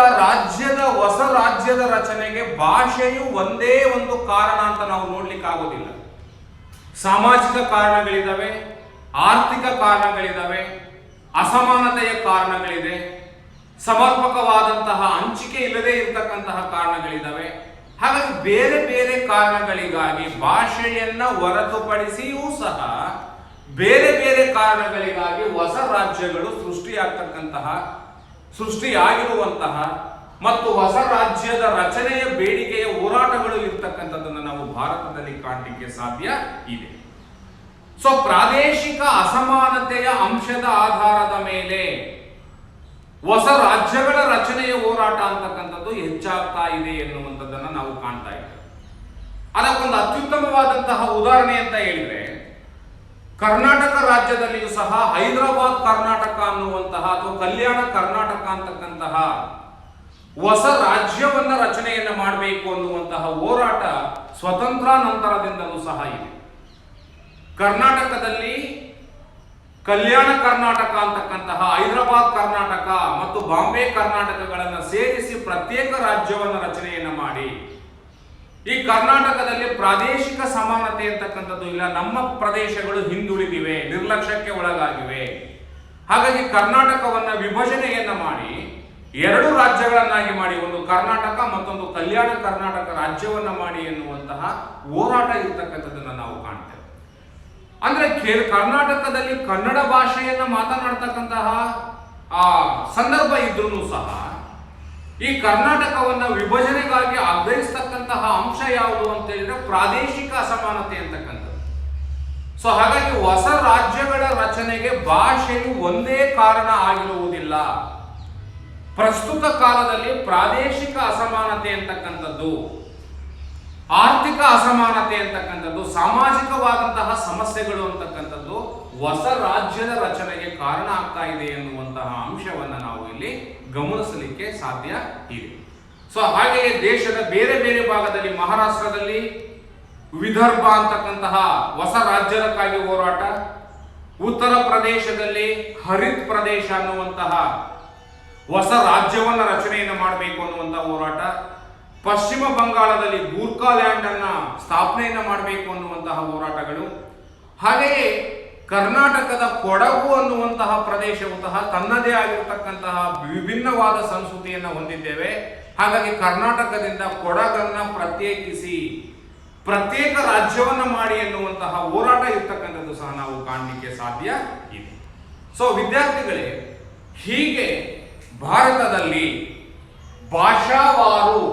[SPEAKER 1] ಹೊಸ ರಾಜ್ಯದ ರಚನೆಗೆ ಭಾಷೆಯು ಒಂದೇ ಒಂದು ಕಾರಣ ಅಂತ ನಾವು ನೋಡ್ಲಿಕ್ಕೆ ಆಗೋದಿಲ್ಲ. ಸಾಮಾಜಿಕ ಕಾರಣಗಳಿದಾವೆ, ಆರ್ಥಿಕ ಕಾರಣಗಳಿದಾವೆ, ಅಸಮಾನತೆಯ ಕಾರಣಗಳಿದೆ, ಸಮರ್ಪಕವಾದಂತಹ ಹಂಚಿಕೆ ಇಲ್ಲದೆ ಇರತಕ್ಕಂತಹ ಕಾರಣಗಳಿದಾವೆ. ಹಾಗಾಗಿ ಬೇರೆ ಬೇರೆ ಕಾರಣಗಳಿಗಾಗಿ ಭಾಷೆಯನ್ನ ಹೊರತುಪಡಿಸಿಯೂ ಸಹ ಬೇರೆ ಬೇರೆ ಕಾರಣಗಳಿಗಾಗಿ ಹೊಸ ರಾಜ್ಯಗಳು ಸೃಷ್ಟಿಯಾಗಿರುವಂತಹ ಮತ್ತು ಹೊಸ ರಾಜ್ಯದ ರಚನೆಯ ಬೇಡಿಕೆಯ ಹೋರಾಟಗಳು ಇರ್ತಕ್ಕಂಥದ್ದನ್ನು ನಾವು ಭಾರತದಲ್ಲಿ ಕಾಣಲಿಕ್ಕೆ ಸಾಧ್ಯ ಇದೆ. ಸೊ ಪ್ರಾದೇಶಿಕ ಅಸಮಾನತೆಯ ಅಂಶದ ಆಧಾರದ ಮೇಲೆ ಹೊಸ ರಾಜ್ಯಗಳ ರಚನೆಯ ಹೋರಾಟ ಅಂತಕ್ಕಂಥದ್ದು ಹೆಚ್ಚಾಗ್ತಾ ಇದೆ ಎನ್ನುವಂಥದ್ದನ್ನು ನಾವು ಕಾಣ್ತಾ ಇದ್ದೇವೆ. ಅದಕ್ಕೊಂದು ಅತ್ಯುತ್ತಮವಾದಂತಹ ಉದಾಹರಣೆ ಅಂತ ಹೇಳಿದ್ರೆ, ಕರ್ನಾಟಕ ರಾಜ್ಯದಲ್ಲಿಯೂ ಸಹ ಹೈದರಾಬಾದ್ ಕರ್ನಾಟಕ ಅನ್ನುವಂತಹ ಅಥವಾ ಕಲ್ಯಾಣ ಕರ್ನಾಟಕ ಅಂತಕ್ಕಂತಹ ಹೊಸ ರಾಜ್ಯವನ್ನ ರಚನೆಯನ್ನ ಮಾಡಬೇಕು ಅನ್ನುವಂತಹ ಹೋರಾಟ ಸ್ವತಂತ್ರ ನಂತರದಿಂದಲೂ ಸಹ ಇದೆ. ಕರ್ನಾಟಕದಲ್ಲಿ ಕಲ್ಯಾಣ ಕರ್ನಾಟಕ ಅಂತಕ್ಕಂತಹ ಹೈದರಾಬಾದ್ ಕರ್ನಾಟಕ ಮತ್ತು ಬಾಂಬೆ ಕರ್ನಾಟಕಗಳನ್ನು ಸೇರಿಸಿ ಪ್ರತ್ಯೇಕ ರಾಜ್ಯವನ್ನು ರಚನೆಯನ್ನ ಮಾಡಿ, ಈ ಕರ್ನಾಟಕದಲ್ಲಿ ಪ್ರಾದೇಶಿಕ ಸಮಾನತೆ ಅಂತಕ್ಕಂಥದ್ದು ಇಲ್ಲ, ನಮ್ಮ ಪ್ರದೇಶಗಳು ಹಿಂದುಳಿದಿವೆ, ನಿರ್ಲಕ್ಷ್ಯಕ್ಕೆ ಒಳಗಾಗಿವೆ. ಹಾಗಾಗಿ ಕರ್ನಾಟಕವನ್ನ ವಿಭಜನೆಯನ್ನ ಮಾಡಿ 2 ರಾಜ್ಯಗಳನ್ನಾಗಿ ಮಾಡಿ, ಒಂದು ಕರ್ನಾಟಕ ಮತ್ತೊಂದು ಕಲ್ಯಾಣ ಕರ್ನಾಟಕ ರಾಜ್ಯವನ್ನ ಮಾಡಿ ಎನ್ನುವಂತಹ ಹೋರಾಟ ಇರ್ತಕ್ಕಂಥದ್ದನ್ನ ನಾವು ಕಾಣ್ತೇವೆ. ಅಂದ್ರೆ ಕರ್ನಾಟಕದಲ್ಲಿ ಕನ್ನಡ ಭಾಷೆಯನ್ನ ಮಾತನಾಡ್ತಕ್ಕಂತಹ ಸಂದರ್ಭ ಇದ್ರೂ ಸಹ ಈ ಕರ್ನಾಟಕವನ್ನ ವಿಭಜನೆಗಾಗಿ ಆಗ್ರಹಿಸ್ತಕ್ಕಂತಹ ಅಂಶ ಯಾವುದು ಅಂತ ಹೇಳಿದ್ರೆ ಪ್ರಾದೇಶಿಕ ಅಸಮಾನತೆ ಅಂತಕ್ಕಂಥದ್ದು. ಸೊ ಹಾಗಾಗಿ ಹೊಸ ರಾಜ್ಯಗಳ ರಚನೆಗೆ ಭಾಷೆಯು ಒಂದೇ ಕಾರಣ ಆಗಿರುವುದಿಲ್ಲ. ಪ್ರಸ್ತುತ ಕಾಲದಲ್ಲಿ ಪ್ರಾದೇಶಿಕ ಅಸಮಾನತೆ ಅಂತಕ್ಕಂಥದ್ದು, ಆರ್ಥಿಕ ಅಸಮಾನತೆ ಅಂತಕ್ಕಂಥದ್ದು, ಸಾಮಾಜಿಕವಾದಂತಹ ಸಮಸ್ಯೆಗಳು ಅಂತಕ್ಕಂಥದ್ದು ಹೊಸ ರಾಜ್ಯದ ರಚನೆಗೆ ಕಾರಣ ಆಗ್ತಾ ಇದೆ ಎನ್ನುವಂತಹ ಅಂಶವನ್ನ ನಾವು ಇಲ್ಲಿ ಗಮನಿಸಲಿಕ್ಕೆ ಸಾಧ್ಯ ಇದೆ. ಸೊ ಹಾಗೆಯೇ ದೇಶದ ಬೇರೆ ಬೇರೆ ಭಾಗದಲ್ಲಿ, ಮಹಾರಾಷ್ಟ್ರದಲ್ಲಿ ವಿದರ್ಭ ಅಂತಕ್ಕಂತಹ ಹೊಸ ರಾಜ್ಯಕ್ಕಾಗಿ ಹೋರಾಟ, ಉತ್ತರ ಪ್ರದೇಶದಲ್ಲಿ ಹರಿತ್ ಪ್ರದೇಶ ಅನ್ನುವಂತಹ ಹೊಸ ರಾಜ್ಯವನ್ನ ರಚನೆಯನ್ನು ಮಾಡಬೇಕು ಅನ್ನುವಂತಹ ಹೋರಾಟ, ಪಶ್ಚಿಮ ಬಂಗಾಳದಲ್ಲಿ ಗೂರ್ಖಾಲ್ಯಾಂಡ್ ಅನ್ನ ಸ್ಥಾಪನೆಯನ್ನ ಮಾಡಬೇಕು ಅನ್ನುವಂತಹ ಹೋರಾಟಗಳು, ಹಾಗೆಯೇ ಕರ್ನಾಟಕದ ಕೊಡಗು ಅನ್ನುವಂತಹ ಪ್ರದೇಶವು ಸಹ ತನ್ನದೇ ಆಗಿರತಕ್ಕಂತಹ ವಿಭಿನ್ನವಾದ ಸಂಸ್ಕೃತಿಯನ್ನು ಹೊಂದಿದ್ದೇವೆ. ಹಾಗಾಗಿ ಕರ್ನಾಟಕದಿಂದ ಕೊಡಗನ್ನ ಪ್ರತ್ಯೇಕಿಸಿ ಪ್ರತ್ಯೇಕ ರಾಜ್ಯವನ್ನ ಮಾಡಿ ಎನ್ನುವಂತಹ ಹೋರಾಟ ಇರ್ತಕ್ಕಂಥದ್ದು ಸಹ ನಾವು ಕಾಣಲಿಕ್ಕೆ ಸಾಧ್ಯ ಇದೆ. ಸೊ ವಿದ್ಯಾರ್ಥಿಗಳೇ, ಹೀಗೆ ಭಾರತದಲ್ಲಿ ಭಾಷಾವಾರು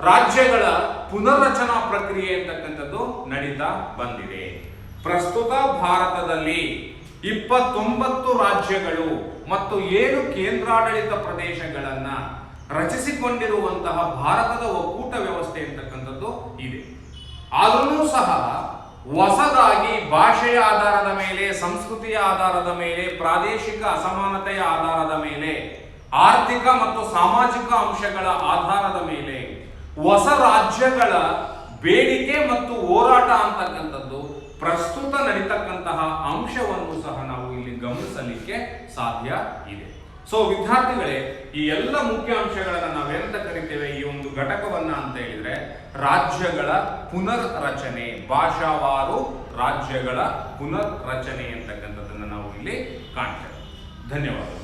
[SPEAKER 1] ರಾಜ್ಯಗಳ ಪುನರ್ರಚನಾ ಪ್ರಕ್ರಿಯೆ ಅಂತಕ್ಕಂಥದ್ದು ನಡೀತಾ ಬಂದಿದೆ. ಪ್ರಸ್ತುತ ಭಾರತದಲ್ಲಿ 29 ರಾಜ್ಯಗಳು ಮತ್ತು 7 ಕೇಂದ್ರಾಡಳಿತ ಪ್ರದೇಶಗಳನ್ನ ರಚಿಸಿಕೊಂಡಿರುವಂತಹ ಭಾರತದ ಒಕ್ಕೂಟ ವ್ಯವಸ್ಥೆ ಅಂತಕ್ಕಂಥದ್ದು ಇದೆ. ಆದರೂ ಸಹ ಹೊಸದಾಗಿ ಭಾಷೆಯ ಆಧಾರದ ಮೇಲೆ, ಸಂಸ್ಕೃತಿಯ ಆಧಾರದ ಮೇಲೆ, ಪ್ರಾದೇಶಿಕ ಅಸಮಾನತೆಯ ಆಧಾರದ ಮೇಲೆ, ಆರ್ಥಿಕ ಮತ್ತು ಸಾಮಾಜಿಕ ಅಂಶಗಳ ಆಧಾರದ ಮೇಲೆ ಹೊಸ ರಾಜ್ಯಗಳ ಬೇಡಿಕೆ ಮತ್ತು ಹೋರಾಟ ಅಂತಕ್ಕಂಥದ್ದು ಪ್ರಸ್ತುತ ನಡೀತಕ್ಕಂತಹ ಅಂಶವನ್ನು ಸಹ ನಾವು ಇಲ್ಲಿ ಗಮನಿಸಲಿಕ್ಕೆ ಸಾಧ್ಯ ಇದೆ. ಸೊ ವಿದ್ಯಾರ್ಥಿಗಳೇ, ಈ ಎಲ್ಲ ಮುಖ್ಯ ಅಂಶಗಳನ್ನ ನಾವೆಂತ ಕರಿತೇವೆ ಈ ಒಂದು ಘಟಕವನ್ನ ಅಂತ ಹೇಳಿದ್ರೆ ರಾಜ್ಯಗಳ ಪುನರ್ ರಚನೆ, ಭಾಷಾವಾರು ರಾಜ್ಯಗಳ ಪುನರ್ ರಚನೆ ಅಂತಕ್ಕಂಥದ್ದನ್ನು ನಾವು ಇಲ್ಲಿ ಕಾಣ್ತೇವೆ. ಧನ್ಯವಾದಗಳು.